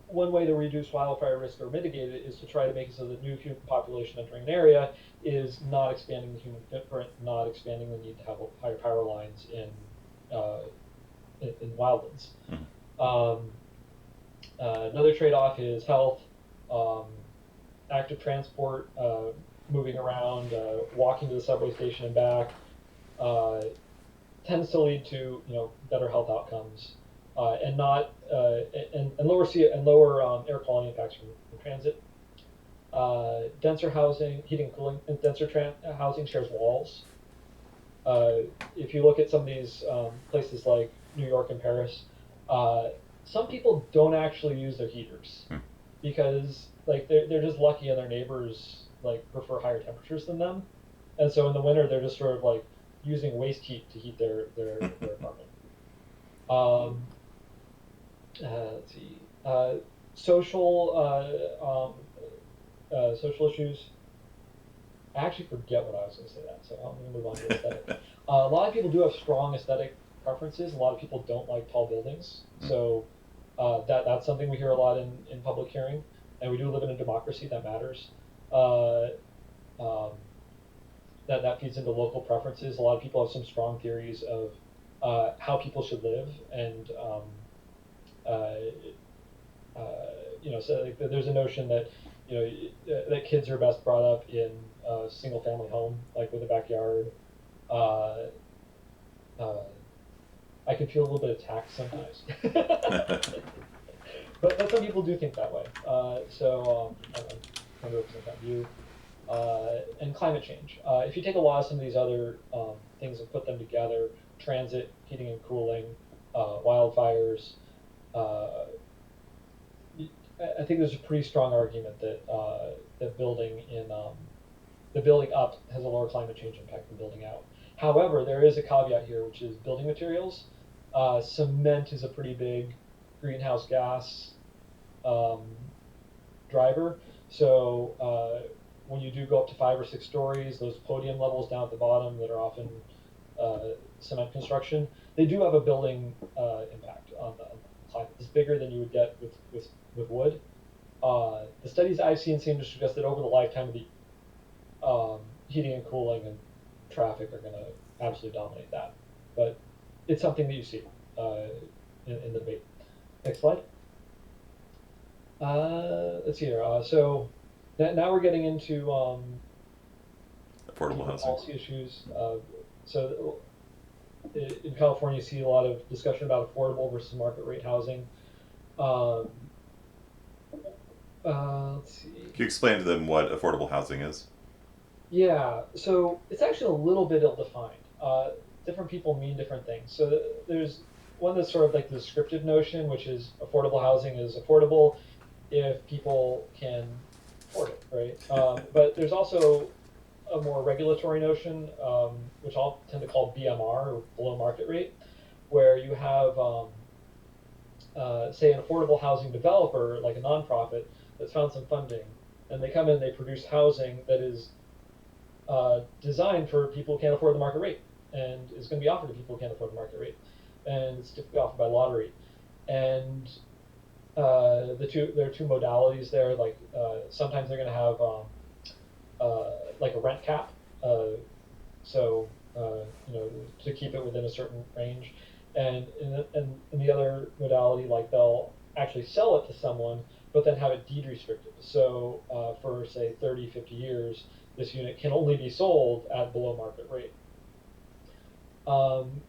one way to reduce wildfire risk or mitigate it is to try to make it so that new human population entering an area is not expanding the human footprint, not expanding the need to have higher power lines in wildlands. Another trade-off is health, active transport, moving around, walking to the subway station and back, tends to lead to better health outcomes, and not and lower air quality impacts from transit. Denser housing, heating and cooling, and denser housing shares walls. If you look at some of these places like New York and Paris, some people don't actually use their heaters because like they're just lucky and their neighbors like prefer higher temperatures than them, and so in the winter they're just sort of like using waste heat to heat their apartment. Let's see, social issues. I actually forget what I was going to say that, so I'm going to move on to aesthetic. A lot of people do have strong aesthetic preferences. A lot of people don't like tall buildings, so that's something we hear a lot in public hearing, and we do live in a democracy that matters. That feeds into local preferences. A lot of people have some strong theories of how people should live, and so like, there's a notion that that kids are best brought up in a single family home, like with a backyard. I can feel a little bit attacked sometimes, but some people do think that way. I'm trying to represent that view. And climate change. If you take a lot of some of these other things and put them together, transit, heating and cooling, wildfires, I think there's a pretty strong argument that the building up has a lower climate change impact than building out. However, there is a caveat here, which is building materials. Cement is a pretty big greenhouse gas um, driver. So when you do go up to 5 or 6 stories, those podium levels down at the bottom that are often cement construction, they do have a building impact on the climate. It's bigger than you would get with wood. The studies I've seen seem to suggest that over the lifetime of the heating and cooling and traffic are going to absolutely dominate that. But it's something that you see uh, in the debate. Next slide. Let's see here. So now we're getting into Affordable housing. policy issues. So in California, you see a lot of discussion about affordable versus market rate housing. Um, let's see. Can you explain to them what affordable housing is? Yeah, so it's actually a little bit ill-defined. Different people mean different things. So there's one that's sort of like the descriptive notion, which is affordable housing is affordable if people can afford it, right? But there's also a more regulatory notion, which I'll tend to call BMR, or below market rate, where you have, say, an affordable housing developer, like a nonprofit, that's found some funding, and they come in, they produce housing that is designed for people who can't afford the market rate, and is going to be offered to people who can't afford the market rate, and it's typically offered by lottery. And there are two modalities there. Like sometimes they're going to have like a rent cap, so to keep it within a certain range. And in the other modality, like they'll actually sell it to someone, but then have it deed restricted. So for say 30, 50 years, this unit can only be sold at below market rate. Um,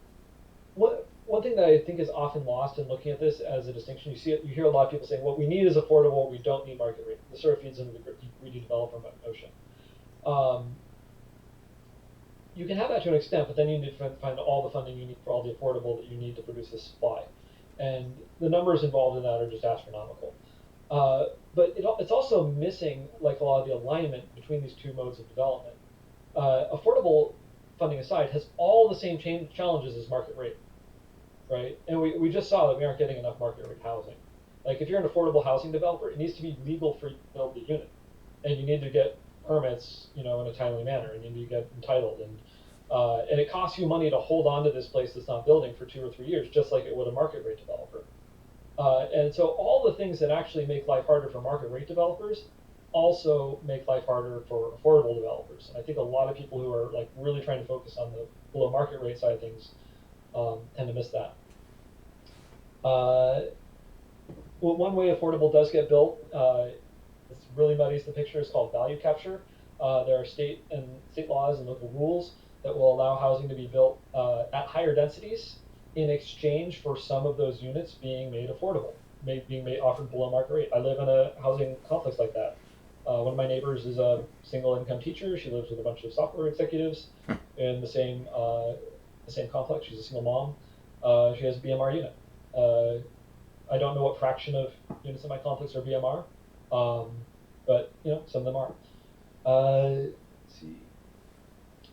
one thing that I think is often lost in looking at this as a distinction, you hear a lot of people saying, what we need is affordable, we don't need market rate. This sort of feeds into the greedy developer notion. Um, you can have that to an extent, but then you need to find all the funding you need for all the affordable that you need to produce the supply. And the numbers involved in that are just astronomical. But it's also missing like a lot of the alignment between these two modes of development. Affordable funding aside has all the same challenges as market rate, right? And we just saw that we aren't getting enough market rate housing. Like if you're an affordable housing developer, it needs to be legal for you to build the unit, and you need to get permits, in a timely manner, and you need to get entitled, and it costs you money to hold on to this place that's not building for 2 or 3 years, just like it would a market rate developer. And so all the things that actually make life harder for market rate developers also make life harder for affordable developers. And I think a lot of people who are like really trying to focus on the below market rate side of things tend to miss that. Well, one way affordable does get built, this really muddies the picture, is called value capture. There are state laws and local rules that will allow housing to be built at higher densities in exchange for some of those units being made affordable, being made offered below market rate. I live in a housing complex like that. One of my neighbors is a single income teacher. She lives with a bunch of software executives in the same complex. She's a single mom. She has a BMR unit. I don't know what fraction of units in my complex are BMR, but some of them are. Let's see.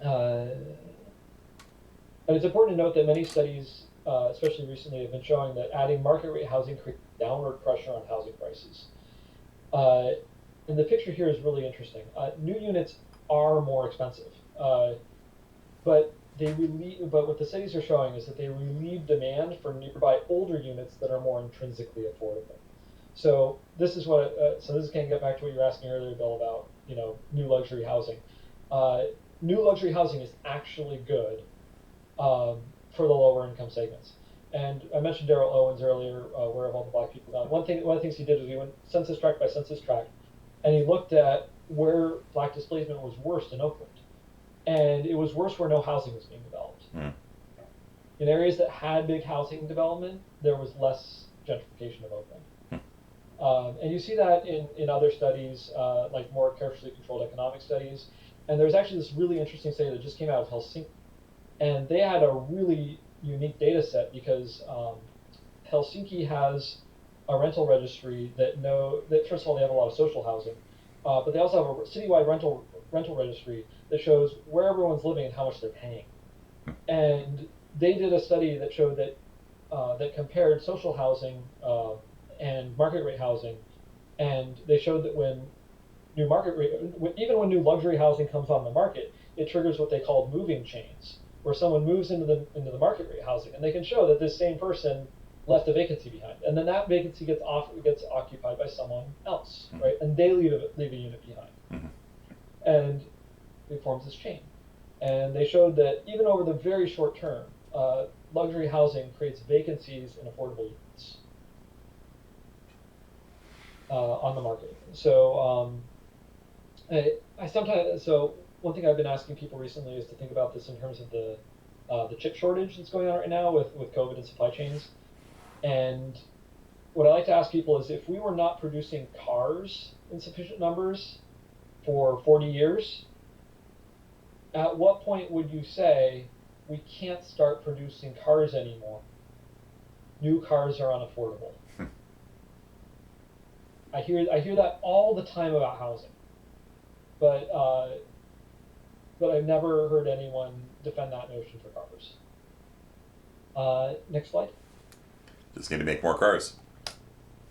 But it's important to note that many studies, especially recently, have been showing that adding market rate housing creates downward pressure on housing prices. And the picture here is really interesting. New units are more expensive, but what the studies are showing is that they relieve demand for nearby older units that are more intrinsically affordable. So this is can get back to what you were asking earlier, Bill, about new luxury housing. New luxury housing is actually good for the lower income segments. And I mentioned Daryl Owens earlier, where have all the black people gone? One of the things he did was he went census tract by census tract, and he looked at where black displacement was worst in Oakland. And it was worse where no housing was being developed. Mm. In areas that had big housing development, there was less gentrification of Oakland. And you see that in other studies, like more carefully controlled economic studies. And there's actually this really interesting study that just came out of Helsinki. And they had a really unique data set because Helsinki has a rental registry that first of all they have a lot of social housing, but they also have a citywide rental registry that shows where everyone's living and how much they're paying. And they did a study that showed that that compared social housing and market rate housing, and they showed that when new market rate, even when new luxury housing comes on the market, it triggers what they call moving chains, where someone moves into the market rate housing, and they can show that this same person left a vacancy behind, and then that vacancy gets occupied by someone else, right? And they leave a unit behind, and it forms this chain. And they showed that even over the very short term, luxury housing creates vacancies in affordable units on the market. So I sometimes one thing I've been asking people recently is to think about this in terms of the chip shortage that's going on right now with COVID and supply chains. And what I like to ask people is, if we were not producing cars in sufficient numbers for 40 years, at what point would you say we can't start producing cars anymore? New cars are unaffordable. I hear that all the time about housing, but I've never heard anyone defend that notion for cars. Next slide. Just need to make more cars.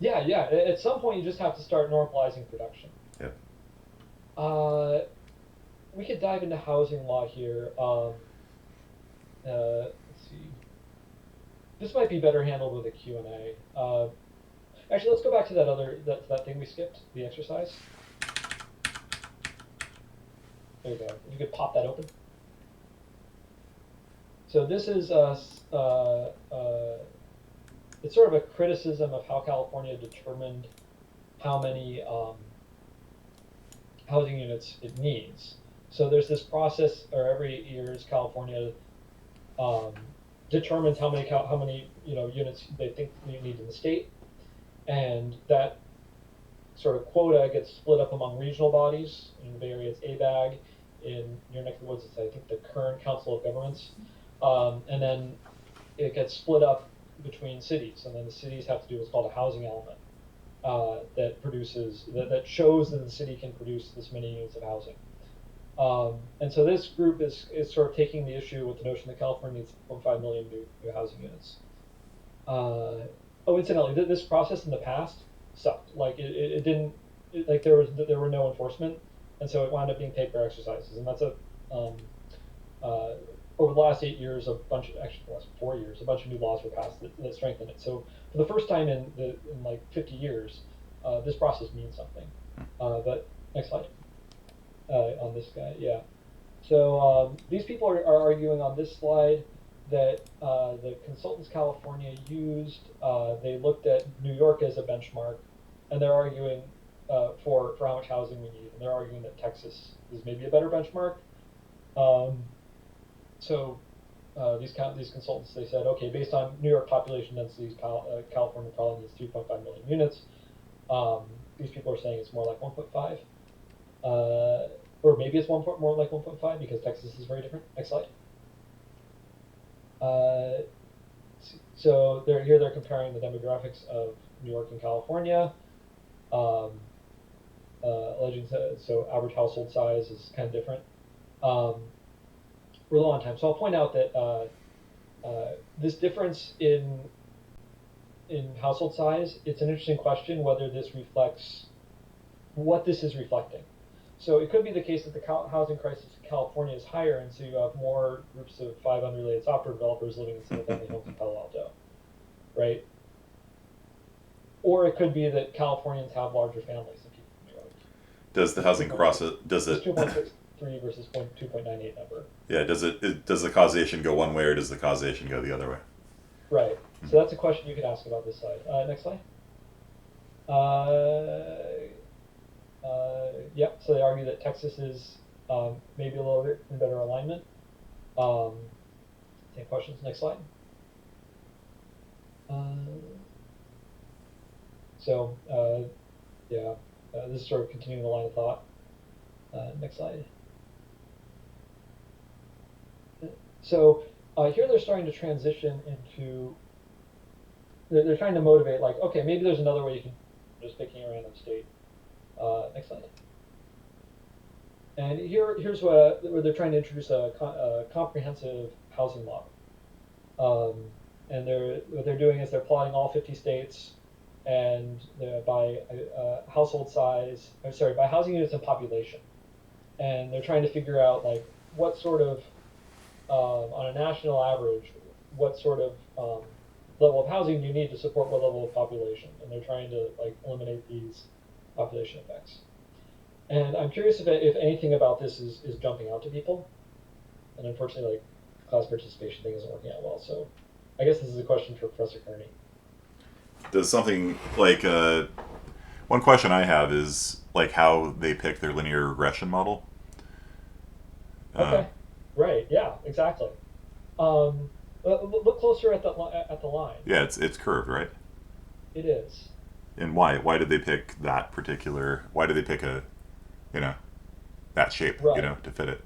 Yeah. At some point, you just have to start normalizing production. Yeah. We could dive into housing law here. Let's see. This might be better handled with a Q&A. Actually, let's go back to that thing we skipped, the exercise. There you go. If you could pop that open. So this is it's sort of a criticism of how California determined how many housing units it needs. So there's this process, or every 8 years, California determines how many units they think you need in the state, and that sort of quota gets split up among regional bodies. In the Bay Area, it's ABAG. In your neck of the woods, it's, I think, the Kern Council of Governments, and then it gets split up between cities, and then the cities have to do what's called a housing element that shows that the city can produce this many units of housing. And so this group is sort of taking the issue with the notion that California needs 1.5 million new housing units. Incidentally, this process in the past sucked. Like it didn't, like there were no enforcement, and so it wound up being paper exercises. And that's over the last 8 years, actually the last 4 years, a bunch of new laws were passed that strengthened it. So for the first time in like 50 years, this process means something. But next slide. On this guy, yeah. So these people are arguing on this slide that the consultants California used, they looked at New York as a benchmark, and they're arguing for how much housing we need, and they're arguing that Texas is maybe a better benchmark. So these consultants, they said, okay, based on New York population densities, California probably needs 3.5 million units. These people are saying it's more like 1.5. Or maybe it's more like 1.5 because Texas is very different. Next slide. So they're comparing the demographics of New York and California. Alleging so average household size is kind of different. We're low on time, so I'll point out that this difference in household size, it's an interesting question whether this reflects what this is reflecting. So it could be the case that the housing crisis in California is higher, and so you have more groups of 5 unrelated software developers living in single-family homes in Palo Alto, right? Or it could be that Californians have larger families than people in New York. Does the housing process, does it... 2.63 versus 2.98 number. Yeah, does the causation go one way, or does the causation go the other way? Right. Mm-hmm. So that's a question you could ask about this slide. Next slide. Yep, so they argue that Texas is maybe a little bit in better alignment. Same questions. Next slide. This is sort of continuing the line of thought. Next slide. So here they're starting to transition into they're trying to motivate, like, okay, maybe there's another way you can just picking a random state. Next slide. And here's where they're trying to introduce a comprehensive housing model. And what they're doing is they're plotting all 50 states, and by household size, I'm sorry, by housing units and population. And they're trying to figure out like what sort of, on a national average, what sort of level of housing you need to support what level of population. And they're trying to like eliminate these population effects. And I'm curious if anything about this is jumping out to people. And unfortunately, like, class participation thing isn't working out well. So I guess this is a question for Professor Kearney. Does something like one question I have is like how they pick their linear regression model. Okay, right, yeah, exactly. Look closer at the line. Yeah, it's curved, right? It is. And why? Why did they pick that particular? Why did they pick that shape? Right. You know, to fit it.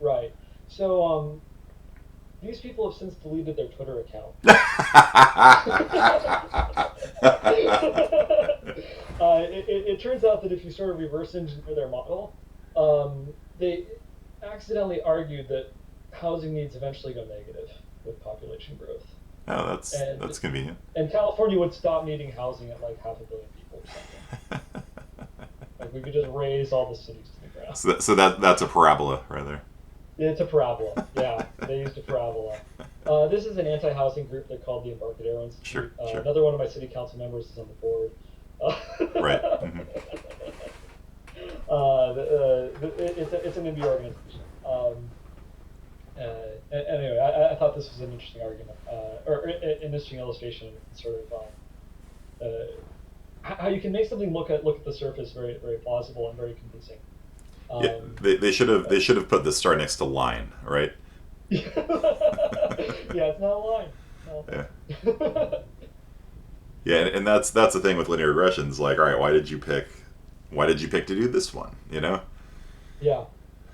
Right. So these people have since deleted their Twitter account. It turns out that if you sort of reverse engineer their model, they accidentally argued that housing needs eventually go negative with population growth. Oh, that's convenient. And California would stop needing housing at like 500 million people or something. Like we could just raise all the cities to the ground. So that's a parabola, rather. It's a parabola. Yeah, they used a parabola. This is an anti-housing group. They're called the Embarcadero Institute. Sure. Another one of my city council members is on the board. Right. It's an MBA organization. Anyway, I thought this was an interesting argument, or an interesting illustration, sort of how you can make something look at the surface very very plausible and very convincing. Yeah, they should have put the star next to line, right? Yeah, it's not a line. No. Yeah. Yeah, and that's the thing with linear regressions. Like, all right, why did you pick to do this one? You know? Yeah.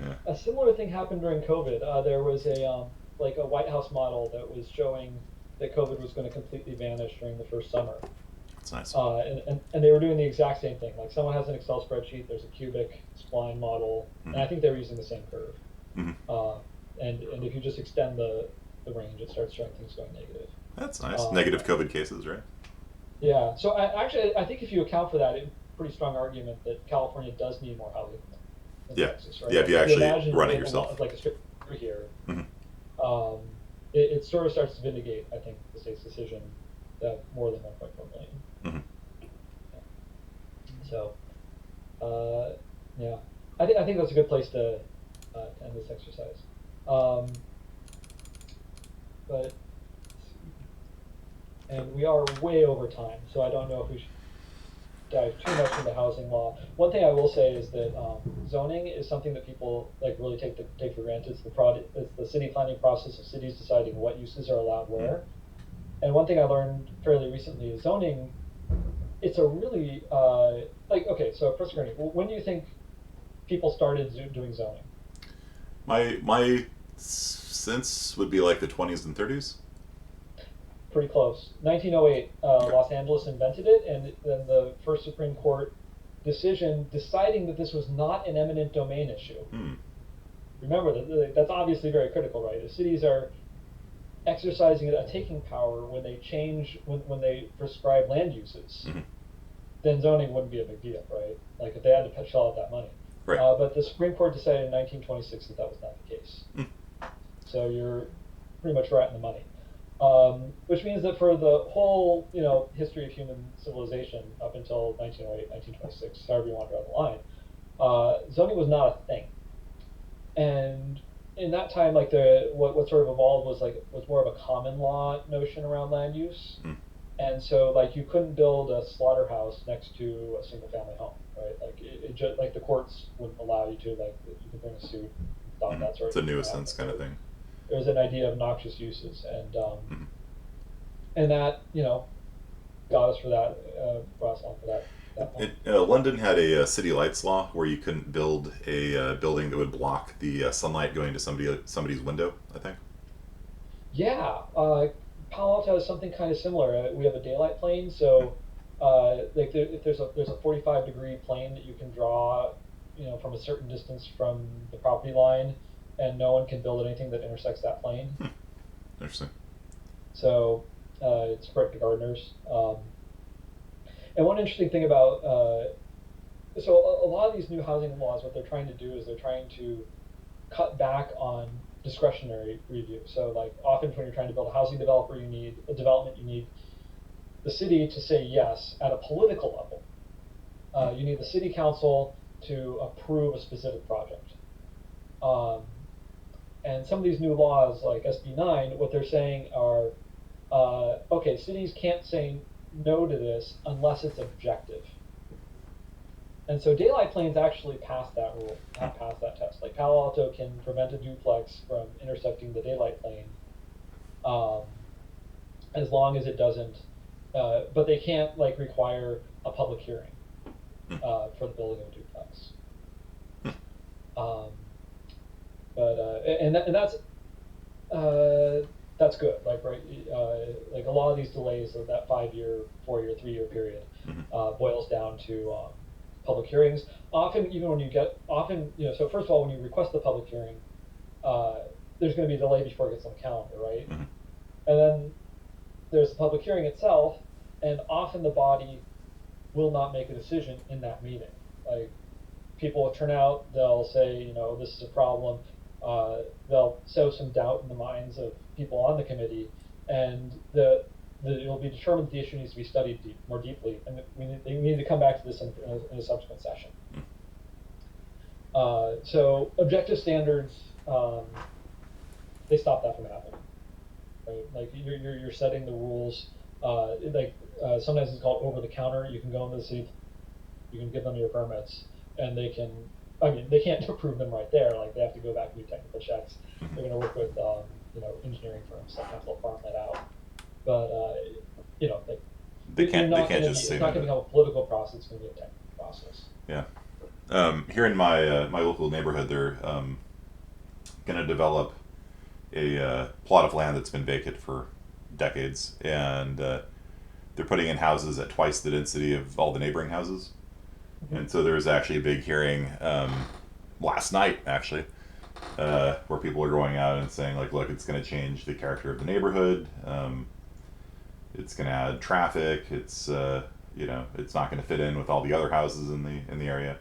Yeah. A similar thing happened during COVID. There was a White House model that was showing that COVID was going to completely vanish during the first summer. That's nice. And they were doing the exact same thing. Like someone has an Excel spreadsheet, there's a cubic spline model, and I think they were using the same curve. And if you just extend the range, it starts showing things going negative. That's nice. Negative COVID cases, right? Yeah. So I think if you account for that, it's a pretty strong argument that California does need more housing than Texas, right? Yeah, if you actually run it yourself. Like a strip through here, it sort of starts to vindicate, I think, the state's decision that more than 1.4 million. So, yeah, I think that's a good place to end this exercise. And we are way over time, so I don't know if we should dive too much into housing law. One thing I will say is that zoning is something that people like really take for granted. It's the city planning process of cities deciding what uses are allowed where. And one thing I learned fairly recently is zoning. It's a really okay. So, Professor Kearney, when do you think people started doing zoning? My sense would be like the 20s and 30s. Pretty close. 1908, Los Angeles invented it, and then the first Supreme Court decision deciding that this was not an eminent domain issue. Remember that's obviously very critical, right? The cities are exercising a taking power when they change when they prescribe land uses. Then zoning wouldn't be a big deal, right? Like if they had to shell out that money. Right. But the Supreme Court decided in 1926 that was not the case. So you're pretty much right in the money. Which means that for the whole, history of human civilization up until 1908, 1926, however you want to draw the line, zoning was not a thing. And in that time, like what sort of evolved was more of a common law notion around land use. And so like you couldn't build a slaughterhouse next to a single family home, right? Like it just like the courts wouldn't allow you to, like you can bring a suit, stop that sort of thing. It's a nuisance kind of thing. There was an idea of noxious uses, and that got us for that, brought us on for that. London had a city lights law where you couldn't build a building that would block the sunlight going to somebody's window, I think. Yeah, Palo Alto has something kind of similar. We have a daylight plane, so like if there's a 45-degree plane that you can draw, from a certain distance from the property line, and no one can build anything that intersects that plane. Interesting. So it's perfect to gardeners. And one interesting thing about so a lot of these new housing laws, what they're trying to do is they're trying to cut back on discretionary review. So like often when you're trying to build a housing development, you need the city to say yes at a political level. You need the city council to approve a specific project. Um, and some of these new laws, like SB 9, what they're saying are, okay, cities can't say no to this unless it's objective. And so daylight planes actually pass that rule, pass that test. Like Palo Alto can prevent a duplex from intersecting the daylight plane, um, as long as it doesn't. But they can't like require a public hearing for the building of a duplex. Um, but and that's good. Like right, like a lot of these delays of that 5-year, 4-year, 3-year period boils down to public hearings. Often, even when you get so first of all, when you request the public hearing, there's going to be a delay before it gets on the calendar, right? Mm-hmm. And then there's the public hearing itself, and often the body will not make a decision in that meeting. Like people will turn out, they'll say, this is a problem. They'll sow some doubt in the minds of people on the committee, and it'll be determined that the issue needs to be studied more deeply, and they need to come back to this in a subsequent session. So objective standards, they stop that from happening. Right? Like you're setting the rules. Sometimes it's called over the counter. You can go into the city, you can give them your permits, and they can. I mean, they can't approve them right there. Like they have to go back and do technical checks. They're going to work with engineering firms. Sometimes they'll farm that out. But they can't just say it's not going to become a political process. It's going to be a technical process. Yeah. Here in my my local neighborhood, they're going to develop a plot of land that's been vacant for decades, and they're putting in houses at twice the density of all the neighboring houses. Mm-hmm. And so there was actually a big hearing last night, actually, where people are going out and saying, like, look, it's going to change the character of the neighborhood. It's going to add traffic. It's it's not going to fit in with all the other houses in the area.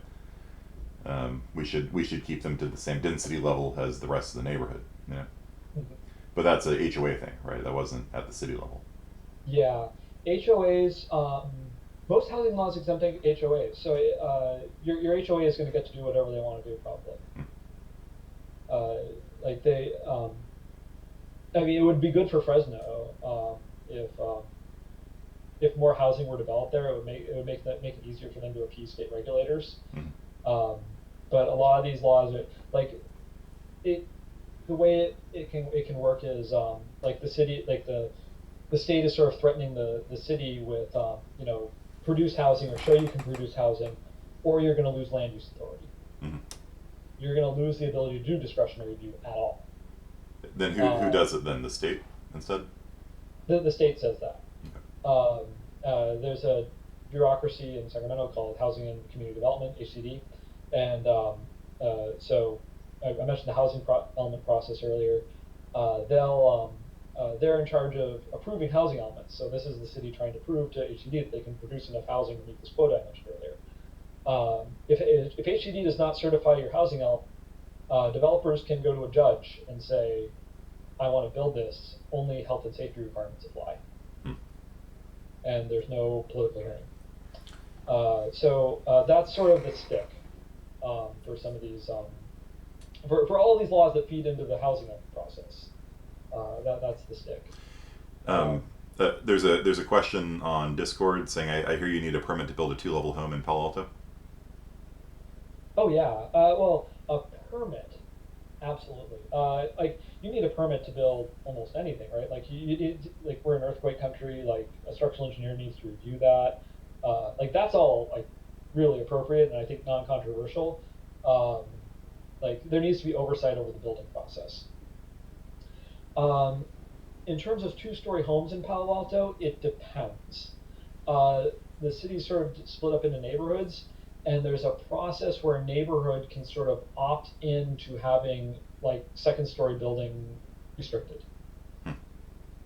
We should keep them to the same density level as the rest of the neighborhood. Mm-hmm. But that's a HOA thing, right? That wasn't at the city level. Yeah, HOAs. Most housing laws exempt HOAs, so your HOA is going to get to do whatever they want to do, probably. I mean, it would be good for Fresno if more housing were developed there. It would make it easier for them to appease state regulators. But a lot of these laws are like it. The way it can work is like the city, like the state is sort of threatening the city with produce housing or show you can produce housing, or you're going to lose land use authority. Mm-hmm. You're going to lose the ability to do discretionary review at all. Then who does it then? The state instead? The state says that. Okay. There's a bureaucracy in Sacramento called Housing and Community Development, HCD, and so I mentioned the housing element process earlier. They're in charge of approving housing elements. So this is the city trying to prove to HCD that they can produce enough housing to meet this quota I mentioned earlier. If HCD does not certify your housing element, developers can go to a judge and say, I want to build this, only health and safety requirements apply. And there's no political hearing. So that's sort of the stick for some of these, for all of these laws that feed into the housing element process. That's the stick. There's a question on Discord saying, I hear you need a permit to build a 2-level home in Palo Alto. Oh yeah, well, a permit, absolutely. Like you need a permit to build almost anything, right? Like like we're in earthquake country. Like a structural engineer needs to review that. Like that's all like really appropriate and I think non-controversial. Like there needs to be oversight over the building process. in terms of two-story homes in Palo Alto, it depends. Uh, the city's sort of split up into neighborhoods, and there's a process where a neighborhood can sort of opt into having like second-story building restricted. Hmm.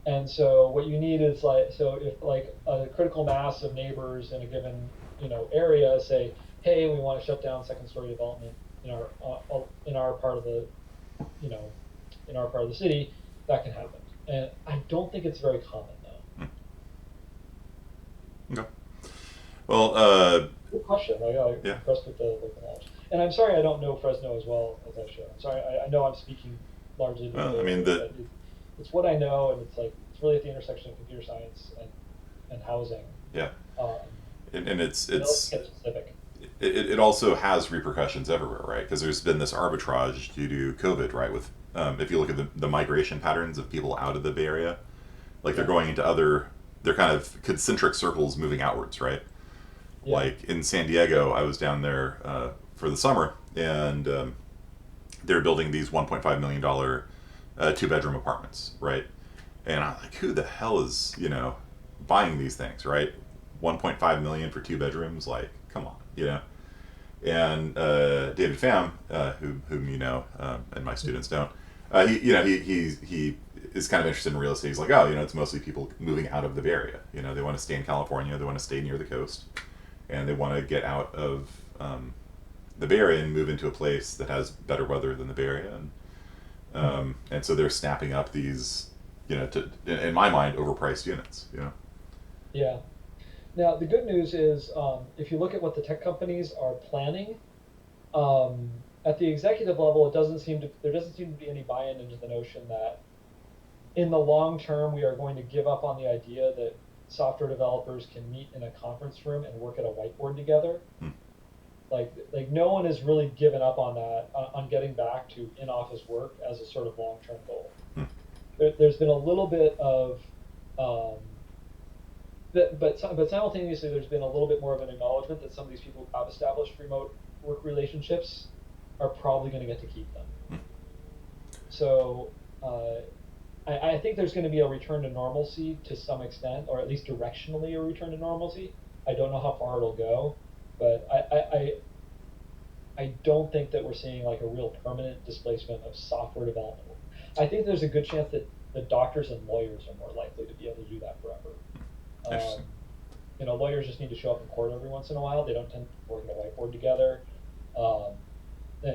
And so what you need is like, so if like a critical mass of neighbors in a given, area say, hey, we want to shut down second story development in our part of the, you know in our part of the city, that can happen. And I don't think it's very common though. Hmm. Okay. Well, Good question. I'm yeah. impressed with the local knowledge. And I'm sorry I don't know Fresno as well as I should. I'm sorry. I know I'm speaking largely to the Well, Bay I mean, Area, but it's what I know, and it's like it's really at the intersection of computer science and housing. yeah, Um, and let's it's get specific. it also has repercussions everywhere, right? Because there's been this arbitrage due to COVID, right? With if you look at the migration patterns of people out of the Bay Area, like they're Yeah. going into they're kind of concentric circles moving outwards, right? Yeah. Like in San Diego, I was down there for the summer, and they're building these $1.5 million two-bedroom apartments, right? And I'm like, who the hell is buying these things, right? 1.5 million for two bedrooms, like, come on, And David Pham, whom and my students don't, he is kind of interested in real estate. He's like, oh, it's mostly people moving out of the Bay Area. They want to stay in California, they want to stay near the coast, and they want to get out of the Bay Area and move into a place that has better weather than the Bay Area, and so they're snapping up these, in my mind, overpriced units. Yeah. Now the good news is, if you look at what the tech companies are planning, at the executive level, there doesn't seem to be any buy-in into the notion that in the long term we are going to give up on the idea that software developers can meet in a conference room and work at a whiteboard together. Hmm. Like no one has really given up on that, on getting back to in-office work as a sort of long-term goal. Hmm. There's been a little bit of um, but simultaneously there's been a little bit more of an acknowledgement that some of these people who have established remote work relationships are probably going to get to keep them. Hmm. So I think there's going to be a return to normalcy to some extent, or at least directionally a return to normalcy. I don't know how far it'll go, but I don't think that we're seeing like a real permanent displacement of software development. I think there's a good chance that the doctors and lawyers are more likely to be able to do that forever. Interesting. Lawyers just need to show up in court every once in a while. They don't tend to work at a whiteboard together. Um,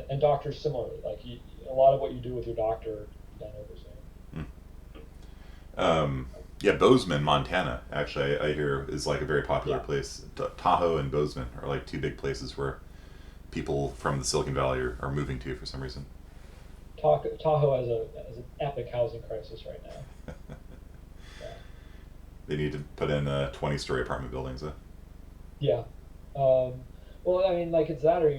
and doctors similarly, like a lot of what you do with your doctor is done over Zoom. Yeah, Bozeman, Montana, actually, I hear is like a very popular Yeah. place. Tahoe and Bozeman are like two big places where people from the Silicon Valley are moving to for some reason. Tahoe has an epic housing crisis right now. Yeah. They need to put in 20-story apartment buildings. Yeah. Well, I mean, like it's that, or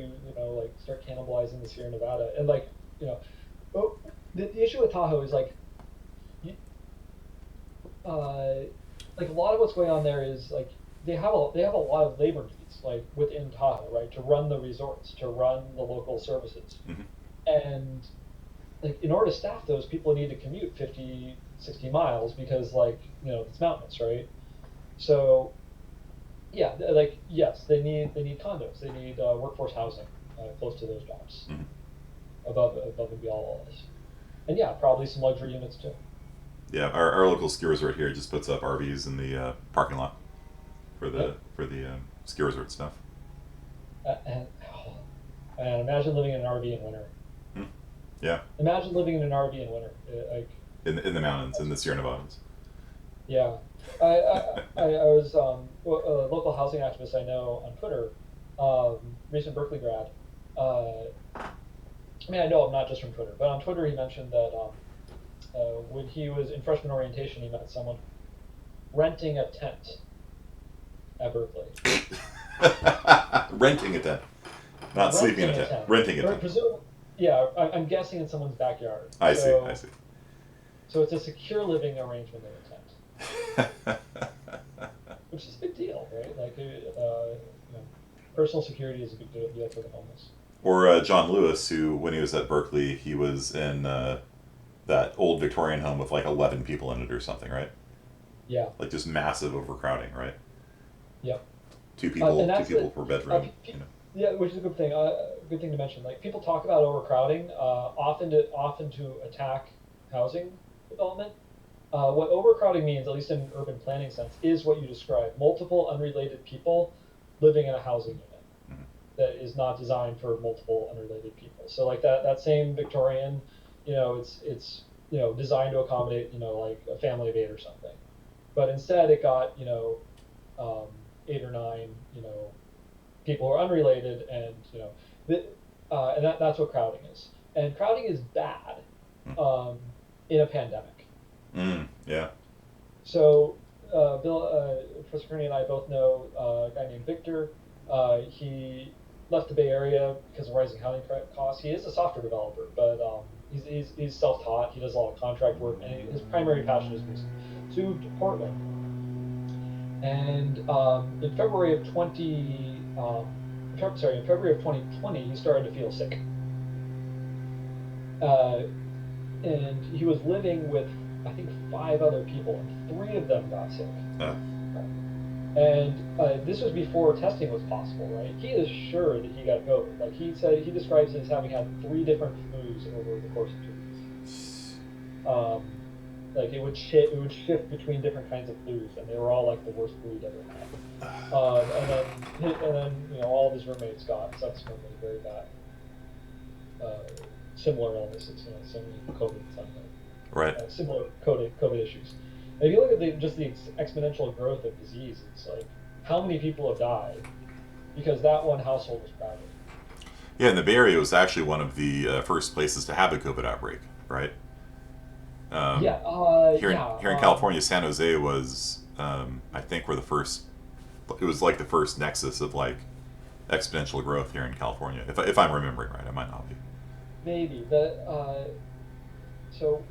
like start cannibalizing the Sierra Nevada, and like, oh, the issue with Tahoe is you, like a lot of what's going on there is like they have a lot of labor needs like within Tahoe, right, to run the resorts, to run the local services, Mm-hmm. and like in order to staff those, people need to commute 50, 60 miles because like it's mountainous, right? So yeah, like yes, they need condos, they need workforce housing close to those jobs, Mm-hmm. above and beyond all this, and yeah, probably some luxury units too. Yeah, our local ski resort here just puts up RVs in the parking lot for the Yep. ski resort stuff. And imagine living in an RV in winter. Hmm. Yeah, Imagine living in an RV in winter. Like, in the mountains, in the Sierra Nevadas. yeah. I was a local housing activist I know on Twitter, recent Berkeley grad. I mean, I know him not just from Twitter, but on Twitter he mentioned that when he was in freshman orientation, he met someone renting a tent at Berkeley. Renting a tent, not sleeping in a tent. Renting a tent. Yeah, I'm guessing in someone's backyard. I see. So it's a secure living arrangement in a tent, which is a big deal, right? Like, personal security is a big deal for the homeless. Or John Lewis, who when he was at Berkeley, he was in the that old Victorian home with like 11 people in it or something, right? Yeah. Like just massive overcrowding, right? Yep. And Two that's people the per bedroom. yeah, which is a good thing. Good thing to mention. Like people talk about overcrowding, often to attack housing development. What overcrowding means, at least in an urban planning sense, is what you described: multiple unrelated people living in a housing unit Mhm. that is not designed for multiple unrelated people. So like that same Victorian, it's designed to accommodate like a family of eight or something, but instead it got eight or nine people who are unrelated, and that's what crowding is. And crowding is bad in a pandemic. Yeah. So Professor Kearney and I both know a guy named Victor. He left the Bay Area because of rising housing costs. He is a software developer, but he's self-taught. He does a lot of contract work, and his primary passion is music. So he moved to Portland, and in February of 2020, he started to feel sick, uh, and he was living with I think five other people, and three of them got sick. Uh, And this was before testing was possible, right? He is sure that he got COVID. Like he said, he describes it as having had three different flus over the course of 2 weeks. Like it would shift between different kinds of flus, and they were all like the worst flu he'd ever had. And then all of his roommates got subsequently very bad, similar illnesses, similar COVID, right. similar COVID issues. And if you look at just the exponential growth of disease, it's like how many people have died because that one household was crowded. Yeah, and the Bay Area was actually one of the first places to have a COVID outbreak, right? Yeah, Here in California, San Jose was, I think, were the first. It was like the first nexus of like exponential growth here in California, if I'm remembering right. I might not be. maybe so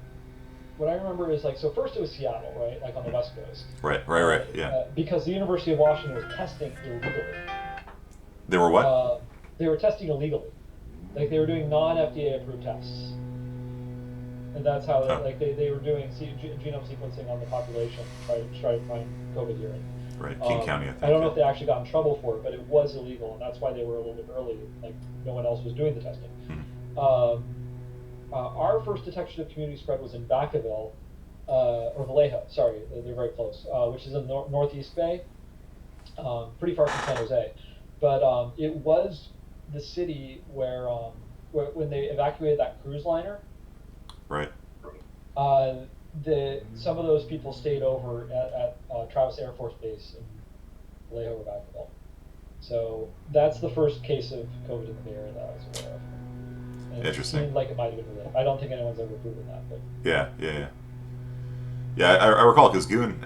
what I remember is like so first it was Seattle, right, like on the West Coast, Right. Yeah. because the University of Washington was testing illegally. They were what? They were testing illegally, like they were doing non-FDA approved tests, and that's how they were doing genome sequencing on the population to try to find COVID here. Right, King County, I think. I don't know if they actually got in trouble for it, but it was illegal, and that's why they were a little bit early. Like no one else was doing the testing. Our first detection of community spread was in Vacaville, or Vallejo. Sorry, they're very close, which is in Northeast Bay, pretty far from San Jose. But it was the city where when they evacuated that cruise liner. Right. Some of those people stayed over at Travis Air Force Base in Vallejo or Vacaville. So that's the first case of COVID in the Bay Area that I was aware of. And Interesting. It seemed like it might have been related. I don't think anyone's ever proven that. But Yeah. I recall because Goon,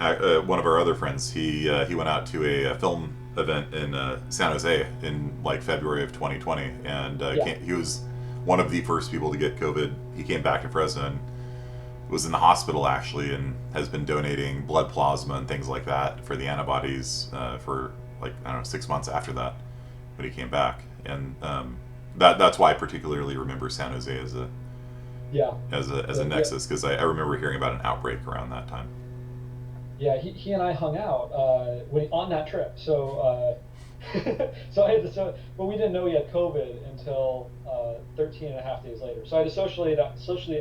one of our other friends, he went out to a film event in San Jose in like February of 2020, and he was one of the first people to get COVID. He came back to Fresno and was in the hospital actually, and has been donating blood plasma and things like that for the antibodies for like I don't know 6 months after that when he came back, and that's why I particularly remember San Jose as a nexus, because I remember hearing about an outbreak around that time. Yeah, he and I hung out on that trip. So but we didn't know he had COVID until 13 and a half days later. So I had to socially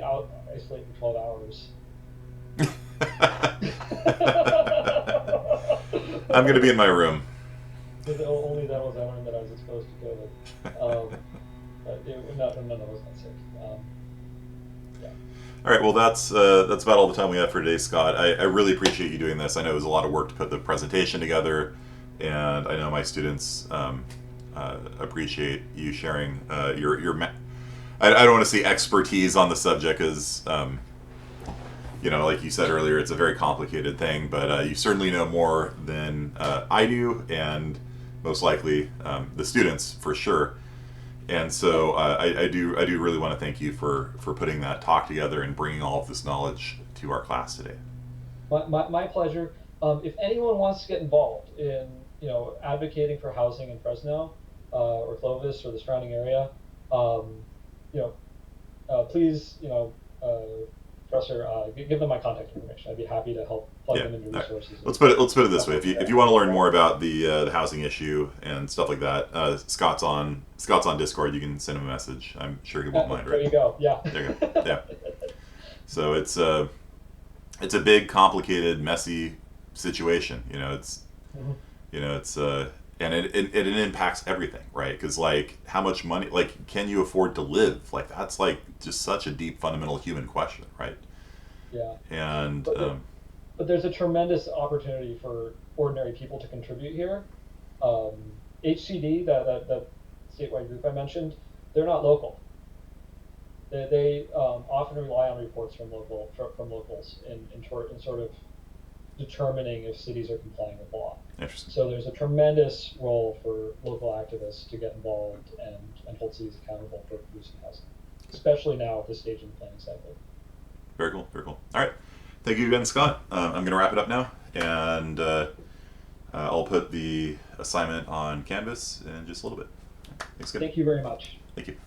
isolate for 12 hours. I'm going to be in my room. Only then was I learned that I was exposed to COVID. But none of us got sick. Yeah. All right, well, that's about all the time we have for today, Scott. I really appreciate you doing this. I know it was a lot of work to put the presentation together, and I know my students appreciate you sharing your I don't want to say expertise on the subject, because like you said earlier, it's a very complicated thing, but you certainly know more than I do, and most likely the students for sure. And so I do really want to thank you for putting that talk together and bringing all of this knowledge to our class today. My pleasure. If anyone wants to get involved in advocating for housing in Fresno or Clovis or the surrounding area, please Professor, give them my contact information. I'd be happy to help plug Yeah. them into All right. resources. Let's put it this way. If you want to learn more about the housing issue and stuff like that, Scott's on Discord. You can send him a message. I'm sure he won't mind, There right? you go. Yeah. There you go. Yeah. So it's a big, complicated, messy situation. Mhm. It's and it impacts everything, right? Because like, how much money, like, can you afford to live? Like, that's like just such a deep, fundamental human question, right? Yeah. And But, but there's a tremendous opportunity for ordinary people to contribute here. HCD, that statewide group I mentioned, they're not local. They often rely on reports from locals in sort of determining if cities are complying with law. interesting. So there's a tremendous role for local activists to get involved and hold cities accountable for producing housing, especially now at this stage in the planning cycle. Very cool. Very cool. All right. Thank you again, Scott. I'm going to wrap it up now, and I'll put the assignment on Canvas in just a little bit. Thanks again. Thank you very much. Thank you.